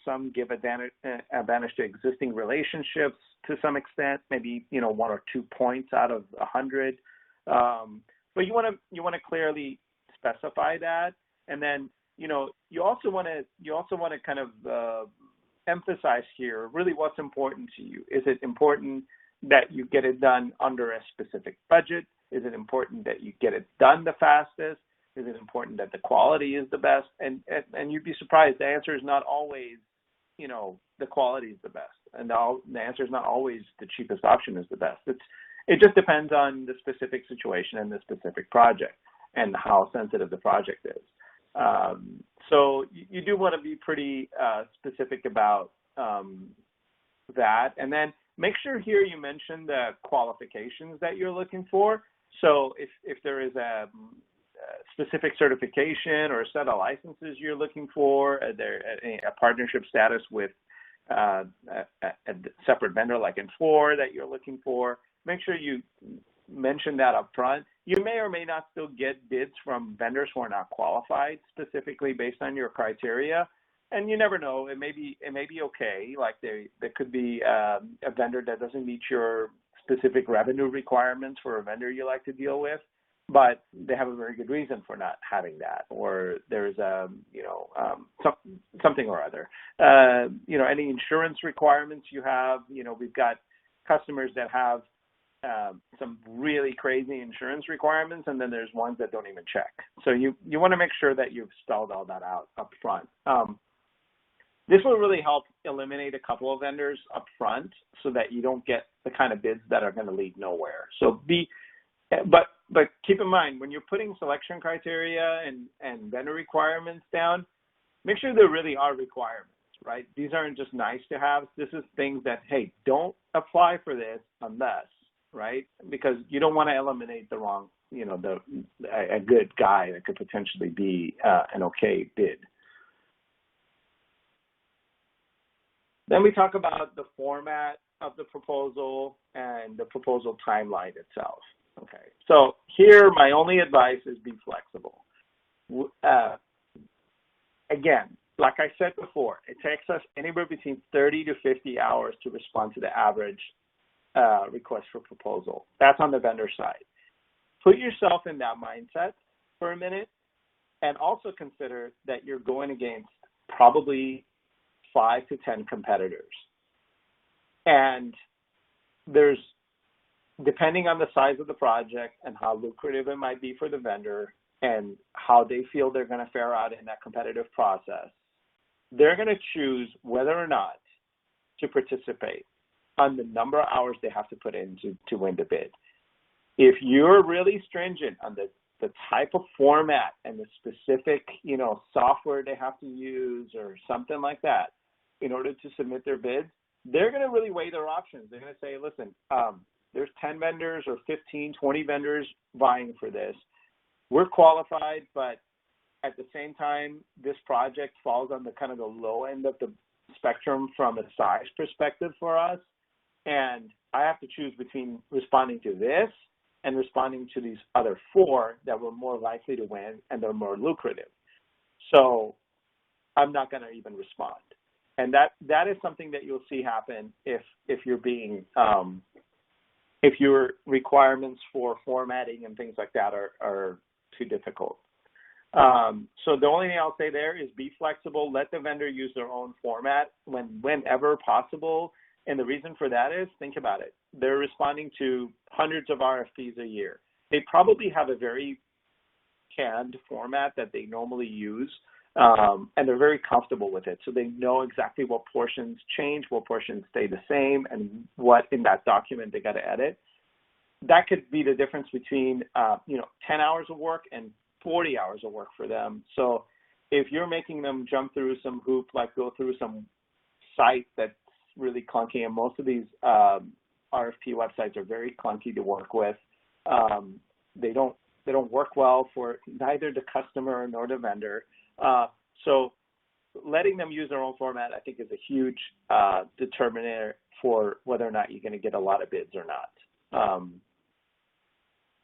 Some give advantage to existing relationships to some extent, maybe 1 or 2 points out of 100. But you want to clearly specify that, and then you also want to kind of emphasize here really what's important to you. Is it important that you get it done under a specific budget? Is it important that you get it done the fastest? Is it important that the quality is the best? And you'd be surprised, the answer is not always, the quality is the best. And the answer is not always the cheapest option is the best. It just depends on the specific situation and the specific project and how sensitive the project is. So you do want to be pretty specific about that. And then make sure here you mention the qualifications that you're looking for. So if there is a specific certification or a set of licenses you're looking for, a partnership status with a separate vendor like Infor that you're looking for, make sure you mention that up front. You may or may not still get bids from vendors who are not qualified specifically based on your criteria, and you never know. It may be okay. Like there could be a vendor that doesn't meet your specific revenue requirements for a vendor you like to deal with, but they have a very good reason for not having that, or there's something or other. Any insurance requirements you have. We've got customers that have some really crazy insurance requirements, and then there's ones that don't even check. So you want to make sure that you've spelled all that out up front. This will really help eliminate a couple of vendors up front so that you don't get the kind of bids that are going to lead nowhere. So but keep in mind, when you're putting selection criteria and vendor requirements down, make sure there really are requirements, right? These aren't just nice to have. This is things that, hey, don't apply for this unless, right? Because you don't want to eliminate the wrong, a good guy that could potentially be an okay bid. Then we talk about the format of the proposal and the proposal timeline itself. Okay, so here my only advice is be flexible. Again, like I said before, it takes us anywhere between 30 to 50 hours to respond to the average request for proposal. That's on the vendor side. Put yourself in that mindset for a minute, and also consider that you're going against probably 5 to 10 competitors. And there's, depending on the size of the project and how lucrative it might be for the vendor and how they feel they're going to fare out in that competitive process, they're going to choose whether or not to participate on the number of hours they have to put in to win the bid. If you're really stringent on the type of format and the specific, software they have to use or something like that in order to submit their bids, they're going to really weigh their options. They're going to say, listen, there's 10 vendors or 15, 20 vendors vying for this. We're qualified, but at the same time, this project falls on the kind of the low end of the spectrum from a size perspective for us. And I have to choose between responding to this and responding to these other 4 that were more likely to win and they're more lucrative. So I'm not going to even respond. And that is something that you'll see happen if you're being if your requirements for formatting and things like that are too difficult. So the only thing I'll say there is be flexible. Let the vendor use their own format whenever possible. And the reason for that is, think about it. They're responding to hundreds of RFPs a year. They probably have a very canned format that they normally use, and they're very comfortable with it. So they know exactly what portions change, what portions stay the same, and what in that document they got to edit. That could be the difference between 10 hours of work and 40 hours of work for them. So if you're making them jump through some hoop, like go through some site that's really clunky, and most of these RFP websites are very clunky to work with. They don't work well for neither the customer nor the vendor. So letting them use their own format, I think, is a huge determinant for whether or not you're going to get a lot of bids or not.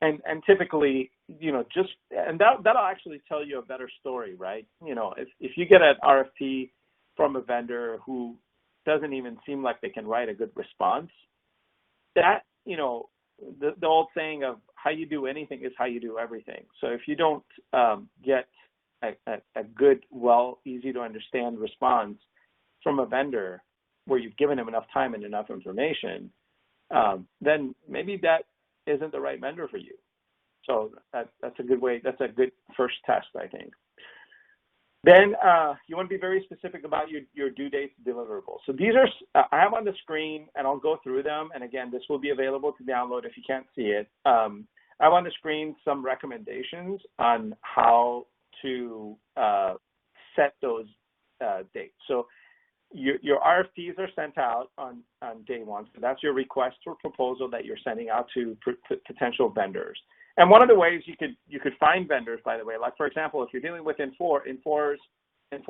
And typically, that'll actually tell you a better story, right? If you get an RFP from a vendor who doesn't even seem like they can write a good response, that, the old saying of how you do anything is how you do everything. So if you don't get a good, easy to understand response from a vendor where you've given them enough time and enough information, then maybe that isn't the right vendor for you. So that's a good way. That's a good first test, I think. Then you want to be very specific about your due dates deliverables. So these are, I have on the screen, and I'll go through them. And again, this will be available to download if you can't see it. I have on the screen some recommendations on how to set those dates. So your RFPs are sent out on day 1. So that's your request for proposal that you're sending out to potential vendors. And one of the ways you could find vendors, by the way, like for example, if you're dealing with Infor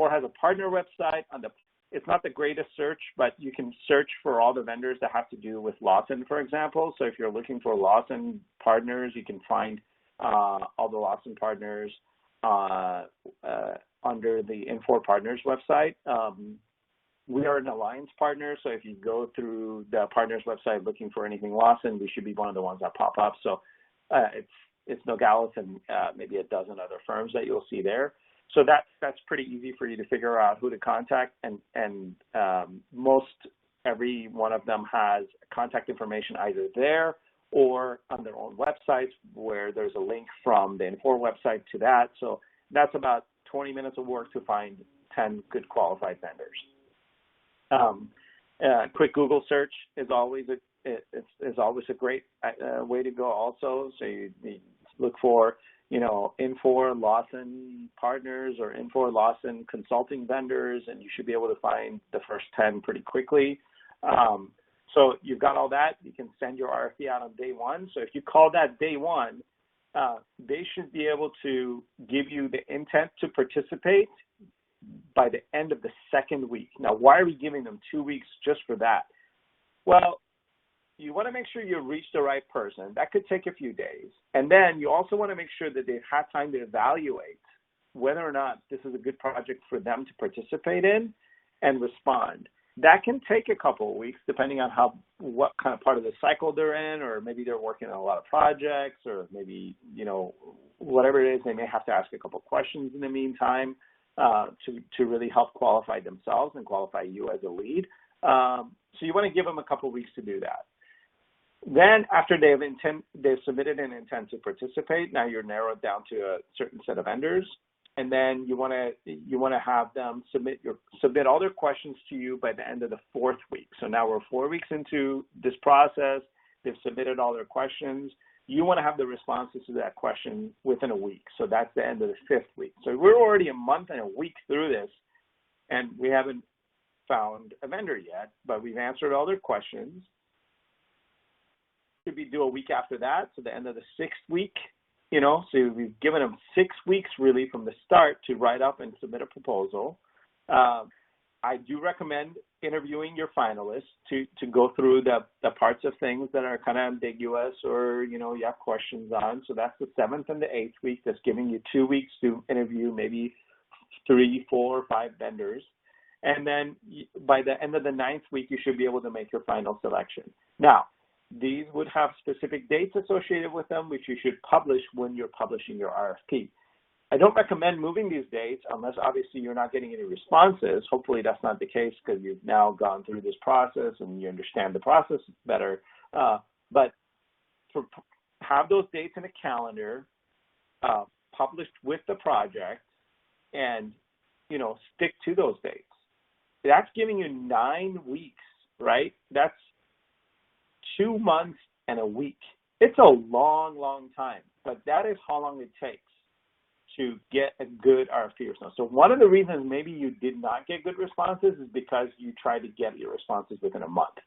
has a partner website. It's not the greatest search, but you can search for all the vendors that have to do with Lawson, for example. So if you're looking for Lawson partners, you can find all the Lawson partners under the Infor Partners website. We are an alliance partner, so if you go through the partners website looking for anything Lawson, we should be one of the ones that pop up. So it's Nogalis and maybe a dozen other firms that you'll see there. So that's pretty easy for you to figure out who to contact, and most every one of them has contact information either there or on their own websites where there's a link from the Infor website to that. So that's about 20 minutes of work to find 10 good qualified vendors. Quick Google search is always a great way to go also. So you look for, Infor Lawson partners or Infor Lawson consulting vendors, and you should be able to find the first 10 pretty quickly. So you've got all that. You can send your RFP out on day 1. So if you call that day 1, they should be able to give you the intent to participate by the end of the second week. Now, why are we giving them 2 weeks just for that? Well, you want to make sure you reach the right person. That could take a few days. And then you also want to make sure that they've had time to evaluate whether or not this is a good project for them to participate in and respond. That can take a couple of weeks depending on what kind of part of the cycle they're in, or maybe they're working on a lot of projects, or maybe, whatever it is, they may have to ask a couple of questions in the meantime to really help qualify themselves and qualify you as a lead. So you want to give them a couple of weeks to do that. Then after they've submitted an intent to participate, now you're narrowed down to a certain set of vendors. And then you want to have them submit all their questions to you by the end of the fourth week. So now we're 4 weeks into this process. They've submitted all their questions. You want to have the responses to that question within a week. So that's the end of the fifth week. So we're already a month and a week through this, and we haven't found a vendor yet, but we've answered all their questions. Should we do a week after that? So the end of the sixth week. So we've given them 6 weeks really from the start to write up and submit a proposal. I do recommend interviewing your finalists to go through the parts of things that are kind of ambiguous or, you have questions on. So that's the 7th and the 8th week. That's giving you 2 weeks to interview maybe 3, 4, 5 vendors. And then by the end of the 9th week, you should be able to make your final selection. Now, these would have specific dates associated with them, which you should publish when you're publishing your RFP. I don't recommend moving these dates unless obviously you're not getting any responses. Hopefully that's not the case because you've now gone through this process and you understand the process better. But have those dates in a calendar, published with the project, and stick to those dates. That's giving you 9 weeks, right? That's 2 months and a week. It's a long, long time, but that is how long it takes to get a good RFP response. So one of the reasons maybe you did not get good responses is because you tried to get your responses within a month.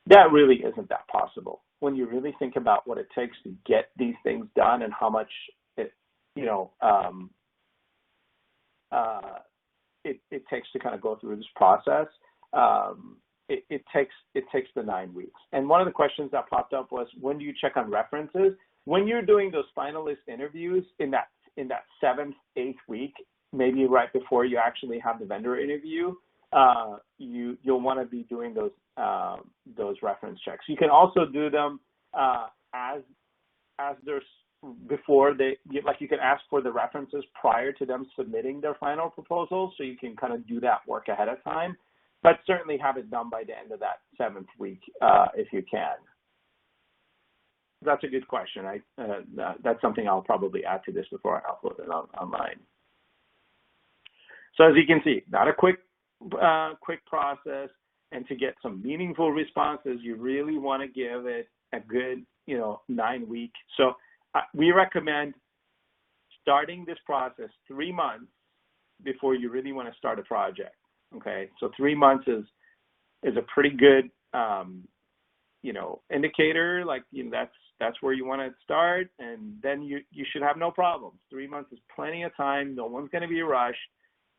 That really isn't that possible. When you really think about what it takes to get these things done and how much it takes to kind of go through this process, it takes the 9 weeks. And one of the questions that popped up was, when do you check on references? When you're doing those finalist interviews in that 7th, 8th week, maybe right before you actually have the vendor interview, you'll want to be doing those reference checks. You can also do them as there's before you can ask for the references prior to them submitting their final proposal, so you can kind of do that work ahead of time. But certainly have it done by the end of that 7th week if you can. That's a good question. That's something I'll probably add to this before I upload it online. So as you can see, not a quick process, and to get some meaningful responses, you really want to give it a good 9 week. So we recommend starting this process 3 months before you really want to start a project. Okay, so 3 months is a pretty good indicator. Like that's where you want to start, and then you should have no problems. 3 months is plenty of time. No one's going to be rushed,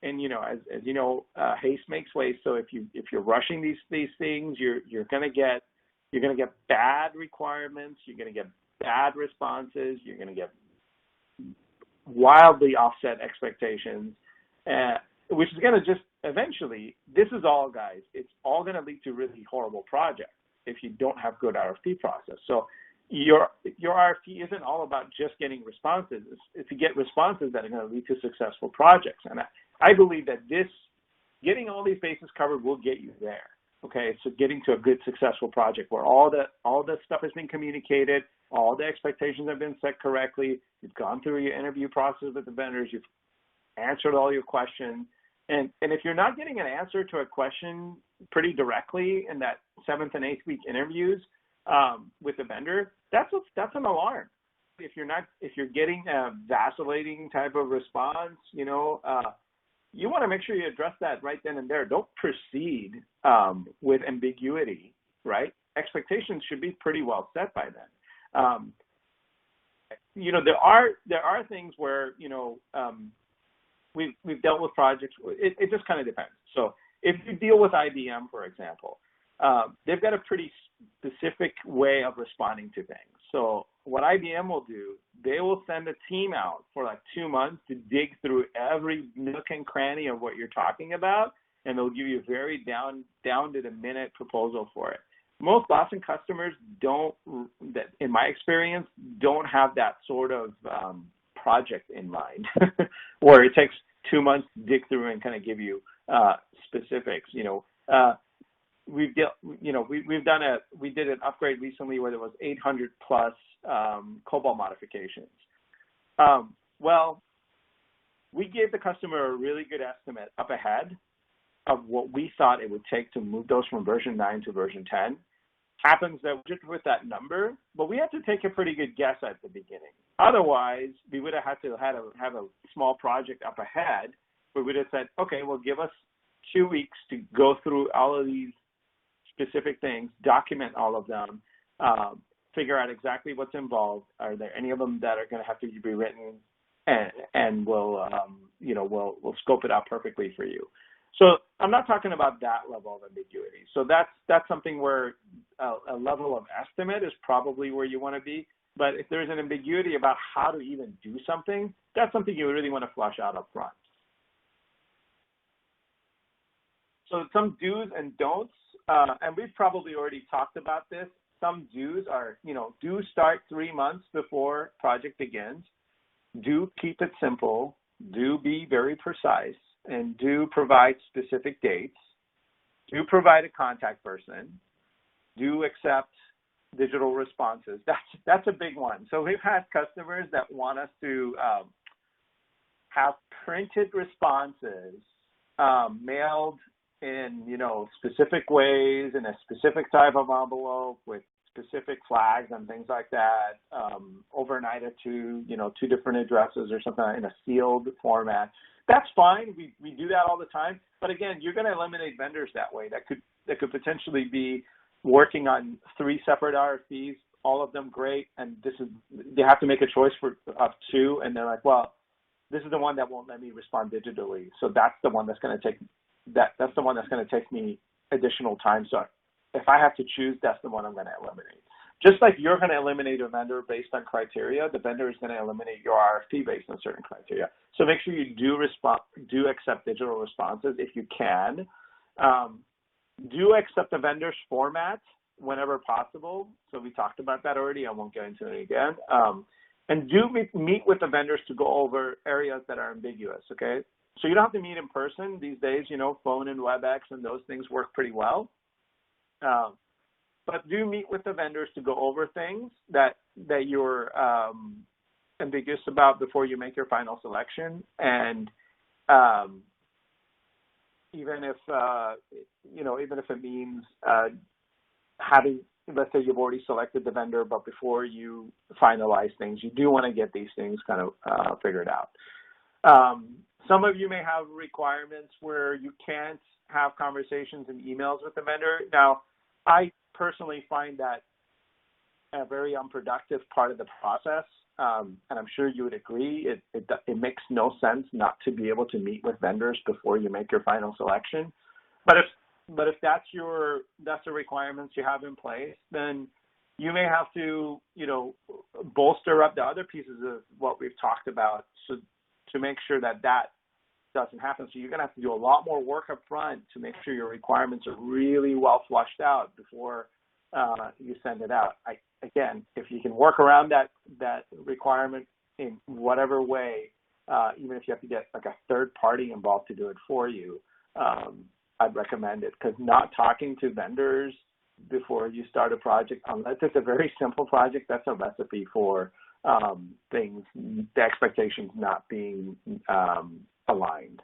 and as you know, haste makes waste. So if you're rushing these things, you're going to get bad requirements. You're going to get bad responses. You're going to get wildly offset expectations. Which is going to just eventually, this is all, guys, it's all going to lead to really horrible projects if you don't have good RFP process. So your RFP isn't all about just getting responses. It's to get responses that are going to lead to successful projects. And I believe that getting all these bases covered will get you there. Okay, so getting to a good, successful project where all the stuff has been communicated, all the expectations have been set correctly, you've gone through your interview process with the vendors, you've answered all your questions. And if you're not getting an answer to a question pretty directly in that 7th and 8th week interviews with the vendor, that's an alarm. If you're getting a vacillating type of response, you want to make sure you address that right then and there. Don't proceed with ambiguity, right? Expectations should be pretty well set by then. There are things where we've dealt with projects. It just kind of depends. So if you deal with IBM, for example, they've got a pretty specific way of responding to things. So what IBM will do, they will send a team out for like 2 months to dig through every nook and cranny of what you're talking about, and they'll give you a very down to the minute proposal for it. Most Lawson customers don't, that in my experience, don't have that sort of project in mind, where it takes 2 months to dig through and kind of give you specifics. We did an upgrade recently where there was 800 plus COBOL modifications. Well, we gave the customer a really good estimate up ahead of what we thought it would take to move those from version 9 to version 10. Happens that just with that number, but we had to take a pretty good guess at the beginning. Otherwise, we would have had to have a small project up ahead where we would have said, okay, well, give us 2 weeks to go through all of these specific things, document all of them, figure out exactly what's involved. Are there any of them that are going to have to be written, and we'll scope it out perfectly for you. So I'm not talking about that level of ambiguity. So that's something where a level of estimate is probably where you want to be. But if there's an ambiguity about how to even do something, that's something you really want to flush out up front. So some do's and don'ts, and we've probably already talked about this. Some do's are, do start 3 months before project begins. Do keep it simple. Do be very precise. And do provide specific dates. Do provide a contact person. Do accept digital responses. That's a big one. So we've had customers that want us to have printed responses mailed in, specific ways, in a specific type of envelope with specific flags and things like that, overnighted to, 2 different addresses or something in a sealed format. That's fine. We do that all the time. But again, you're going to eliminate vendors that way. That could potentially be working on 3 separate RFPs, all of them great, and they have to make a choice of 2, and they're like, well, this is the one that won't let me respond digitally. So that's the one that's going to take that's the one that's going to take me additional time. So if I have to choose, that's the one I'm going to eliminate. Just like you're going to eliminate a vendor based on criteria, the vendor is going to eliminate your RFP based on certain criteria. So make sure you do accept digital responses if you can. Do accept the vendor's format whenever possible. So we talked about that already. I won't get into it again. And do meet with the vendors to go over areas that are ambiguous, okay? So you don't have to meet in person these days. Phone and WebEx and those things work pretty well. But do meet with the vendors to go over things that you're ambiguous about before you make your final selection. And even if it means having, let's say you've already selected the vendor, but before you finalize things, you do want to get these things kind of figured out. Some of you may have requirements where you can't have conversations and emails with the vendor. Now, I personally find that a very unproductive part of the process, and I'm sure you would agree. It makes no sense not to be able to meet with vendors before you make your final selection. But if that's the requirements you have in place, then you may have to bolster up the other pieces of what we've talked about to make sure that doesn't happen. So you're going to have to do a lot more work up front to make sure your requirements are really well flushed out before you send it out. Again, if you can work around that requirement in whatever way, even if you have to get like a third party involved to do it for you, I'd recommend it, because not talking to vendors before you start a project, unless it's a very simple project, that's a recipe for the expectations not being aligned.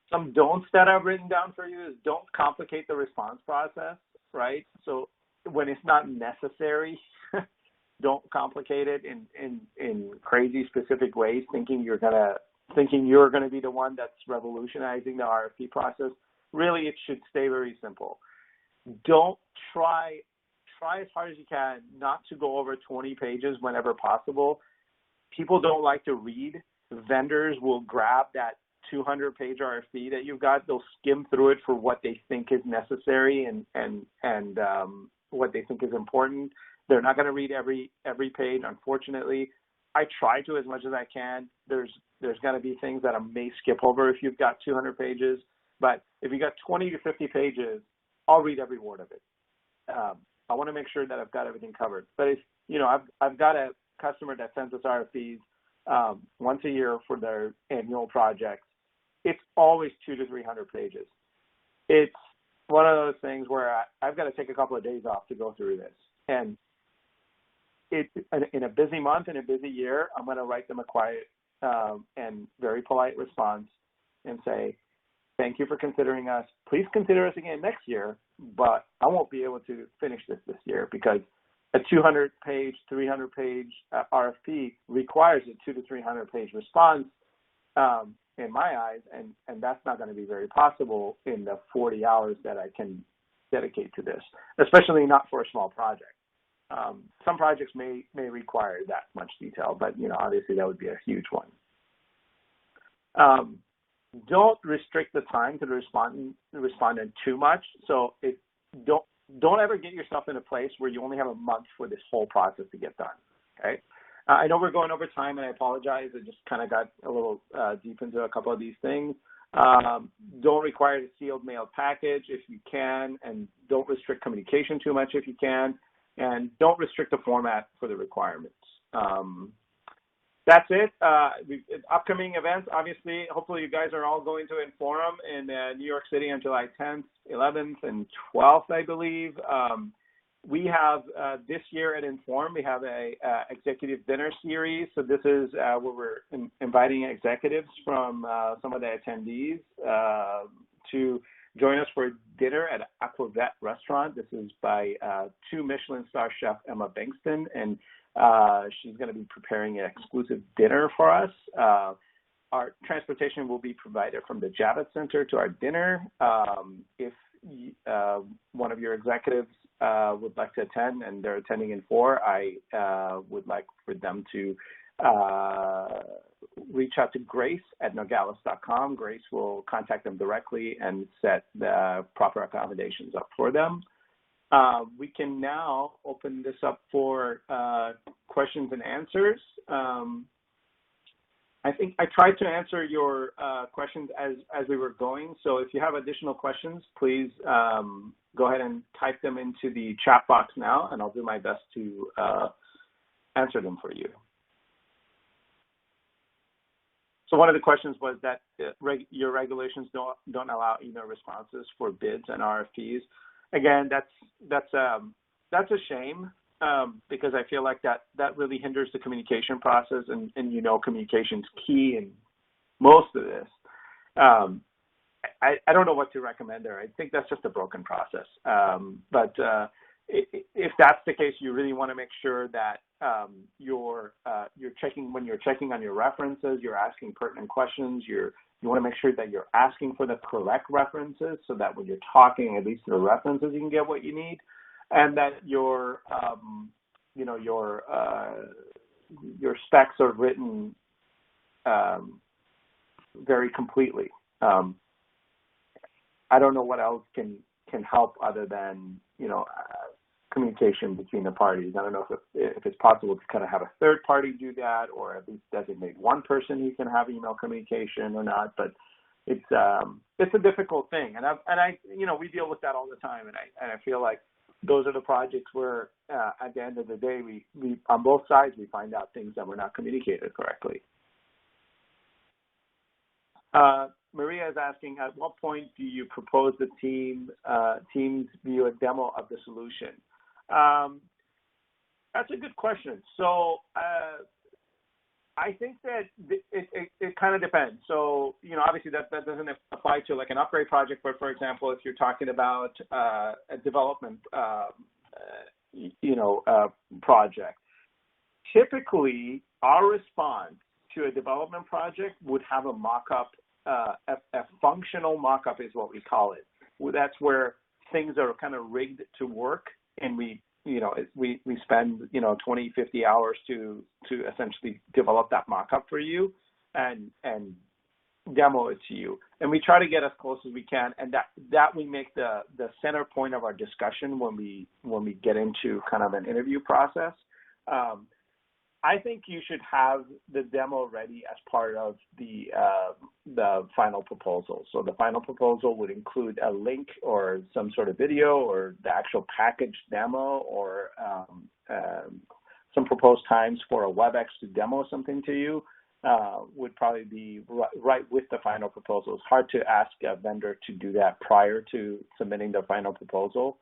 Some don'ts that I've written down for you is don't complicate the response process, right? So when it's not necessary, don't complicate it in crazy specific ways, thinking you're gonna be the one that's revolutionizing the RFP process. Really, it should stay very simple. Don't try as hard as you can not to go over 20 pages whenever possible. People don't like to read. vendors will grab that 200-page RFP that you've got. They'll skim through it for what they think is necessary and what they think is important. They're not going to read every page, unfortunately. I try to as much as I can. There's going to be things that I may skip over if you've got 200 pages, but if you got 20 to 50 pages, I'll read every word of it. I want to make sure that I've got everything covered. But if I've got a customer that sends us RFPs once a year for their annual projects. It's always 200 to 300 pages. It's one of those things where I've got to take a couple of days off to go through this. And in a busy month, in a busy year, I'm going to write them a quiet and very polite response and say, thank you for considering us. Please consider us again next year, but I won't be able to finish this year because a 200-page, 300-page RFP requires a 200 to 300-page response in my eyes, and that's not going to be very possible in the 40 hours that I can dedicate to this, especially not for a small project. Some projects may require that much detail, but obviously that would be a huge one. Don't restrict the time to the respondent too much. So don't ever get yourself in a place where you only have a month for this whole process to get done. Okay. I know we're going over time, and I apologize. I just kind of got a little deep into a couple of these things. Don't require a sealed mail package if you can, and don't restrict communication too much if you can, and don't restrict the format for the requirements. That's it. Upcoming events, obviously, hopefully you guys are all going to Inforum in New York City on July 10th, 11th, and 12th, I believe. We have, this year at Inforum, we have a executive dinner series. So this is where we're inviting executives from some of the attendees to join us for dinner at Aquavette Restaurant. This is by 2 Michelin star chef Emma Bankston, and she's going to be preparing an exclusive dinner for us. Our transportation will be provided from the Javits Center to our dinner. If one of your executives would like to attend and they're attending in 4, I would like for them to reach out to Grace at Nogalis.com. Grace will contact them directly and set the proper accommodations up for them. We can now open this up for questions and answers. I think I tried to answer your questions as we were going. So if you have additional questions, please go ahead and type them into the chat box now, and I'll do my best to answer them for you. So one of the questions was that your regulations don't allow email responses for bids and RFPs. Again, that's a shame because I feel like that really hinders the communication process, and communication's key in most of this. I don't know what to recommend there. I think that's just a broken process. But if that's the case, you really want to make sure that you're checking when you're checking on your references, you're asking pertinent questions. You want to make sure that you're asking for the correct references so that when you're talking, at least to the references, you can get what you need, and that your specs are written very completely. I don't know what else can help other than communication between the parties. I don't know if it's possible to kind of have a third party do that, or at least designate one person who can have email communication or not. But it's a difficult thing, and we deal with that all the time, and I feel like those are the projects where at the end of the day we on both sides we find out things that were not communicated correctly. Maria is asking, at what point do you propose the teams view a demo of the solution? That's a good question. So I think that it kind of depends. So, obviously that doesn't apply to like an upgrade project, but for example, if you're talking about a development, project, typically our response to a development project would have a mock-up, a functional mock-up is what we call it. That's where things are kind of rigged to work, and we spend 20, 50 hours to essentially develop that mock-up for you. and demo it to you. And we try to get as close as we can, and that we make the center point of our discussion when we get into kind of an interview process. I think you should have the demo ready as part of the final proposal. So the final proposal would include a link or some sort of video or the actual package demo or some proposed times for a WebEx to demo something to you. Would probably be right with the final proposal. It's hard to ask a vendor to do that prior to submitting the final proposal,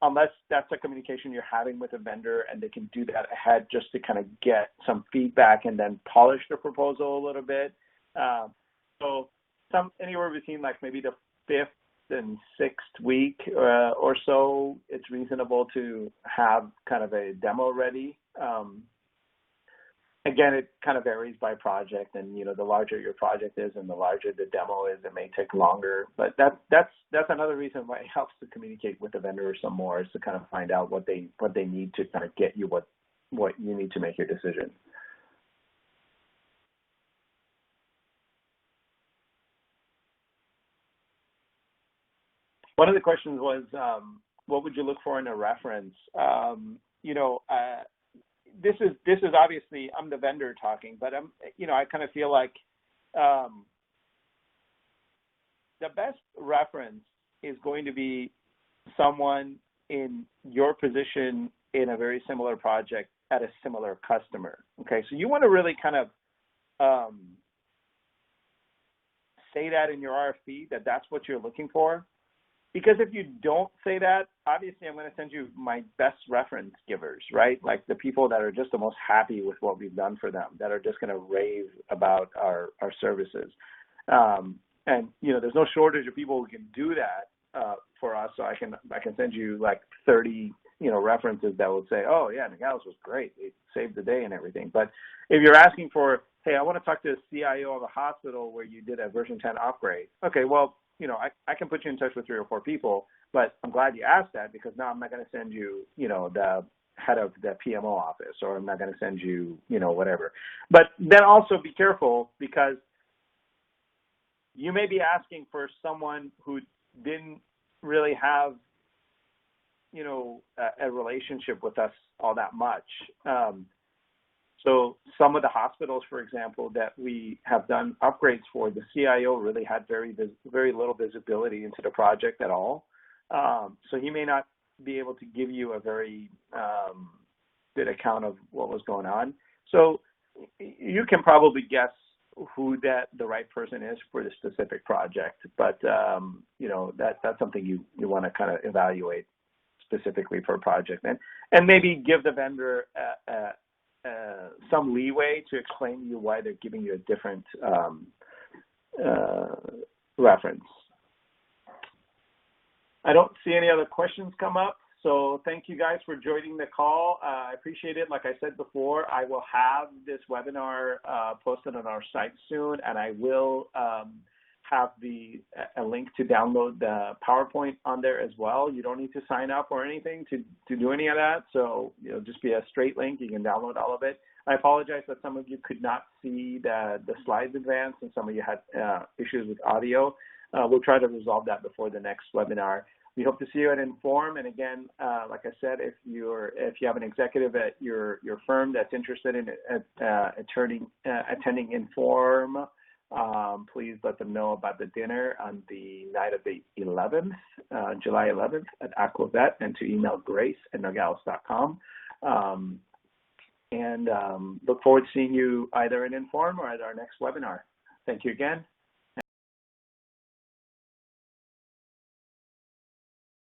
unless that's a communication you're having with a vendor and they can do that ahead just to kind of get some feedback and then polish the proposal a little bit. So anywhere between like maybe the 5th and 6th week or so, it's reasonable to have kind of a demo ready. Again, it kind of varies by project, and the larger your project is and the larger the demo is, it may take longer. But that's another reason why it helps to communicate with the vendor some more, is to kind of find out what they need to kind of get you what you need to make your decision. One of the questions was, what would you look for in a reference? This is obviously, I'm the vendor talking, but I kind of feel like the best reference is going to be someone in your position in a very similar project at a similar customer. Okay, so you want to really kind of say that in your RFP, that's what you're looking for. Because if you don't say that, obviously I'm going to send you my best reference givers, right? Like the people that are just the most happy with what we've done for them, that are just going to rave about our services. And there's no shortage of people who can do that for us. So I can send you like 30 references that will say, oh yeah, Nogalis was great, it saved the day and everything. But if you're asking for, hey, I want to talk to the CIO of a hospital where you did a version 10 upgrade. Okay, well, I can put you in touch with 3 or 4 people, but I'm glad you asked that, because now I'm not going to send you, the head of the PMO office, or I'm not going to send you, whatever. But then also be careful, because you may be asking for someone who didn't really have, a relationship with us all that much. So some of the hospitals, for example, that we have done upgrades for, the CIO really had very little visibility into the project at all. So he may not be able to give you a very good account of what was going on. So you can probably guess who the right person is for the specific project. But, that's something you want to kind of evaluate specifically for a project. And maybe give the vendor some leeway to explain to you why they're giving you a different reference. I don't see any other questions come up, so thank you guys for joining the call. I appreciate it. Like I said before, I will have this webinar posted on our site soon, and I will have a link to download the PowerPoint on there as well. You don't need to sign up or anything to do any of that. So just be a straight link. You can download all of it. I apologize that some of you could not see the slides advance, and some of you had issues with audio. We'll try to resolve that before the next webinar. We hope to see you at Inform. And again, like I said, if you have an executive at your firm that's interested in attending Inform, please let them know about the dinner on the night of the 11th, July 11th at Aquavet, and to email grace@nogalis.com. And look forward to seeing you either in Inform or at our next webinar. Thank you again.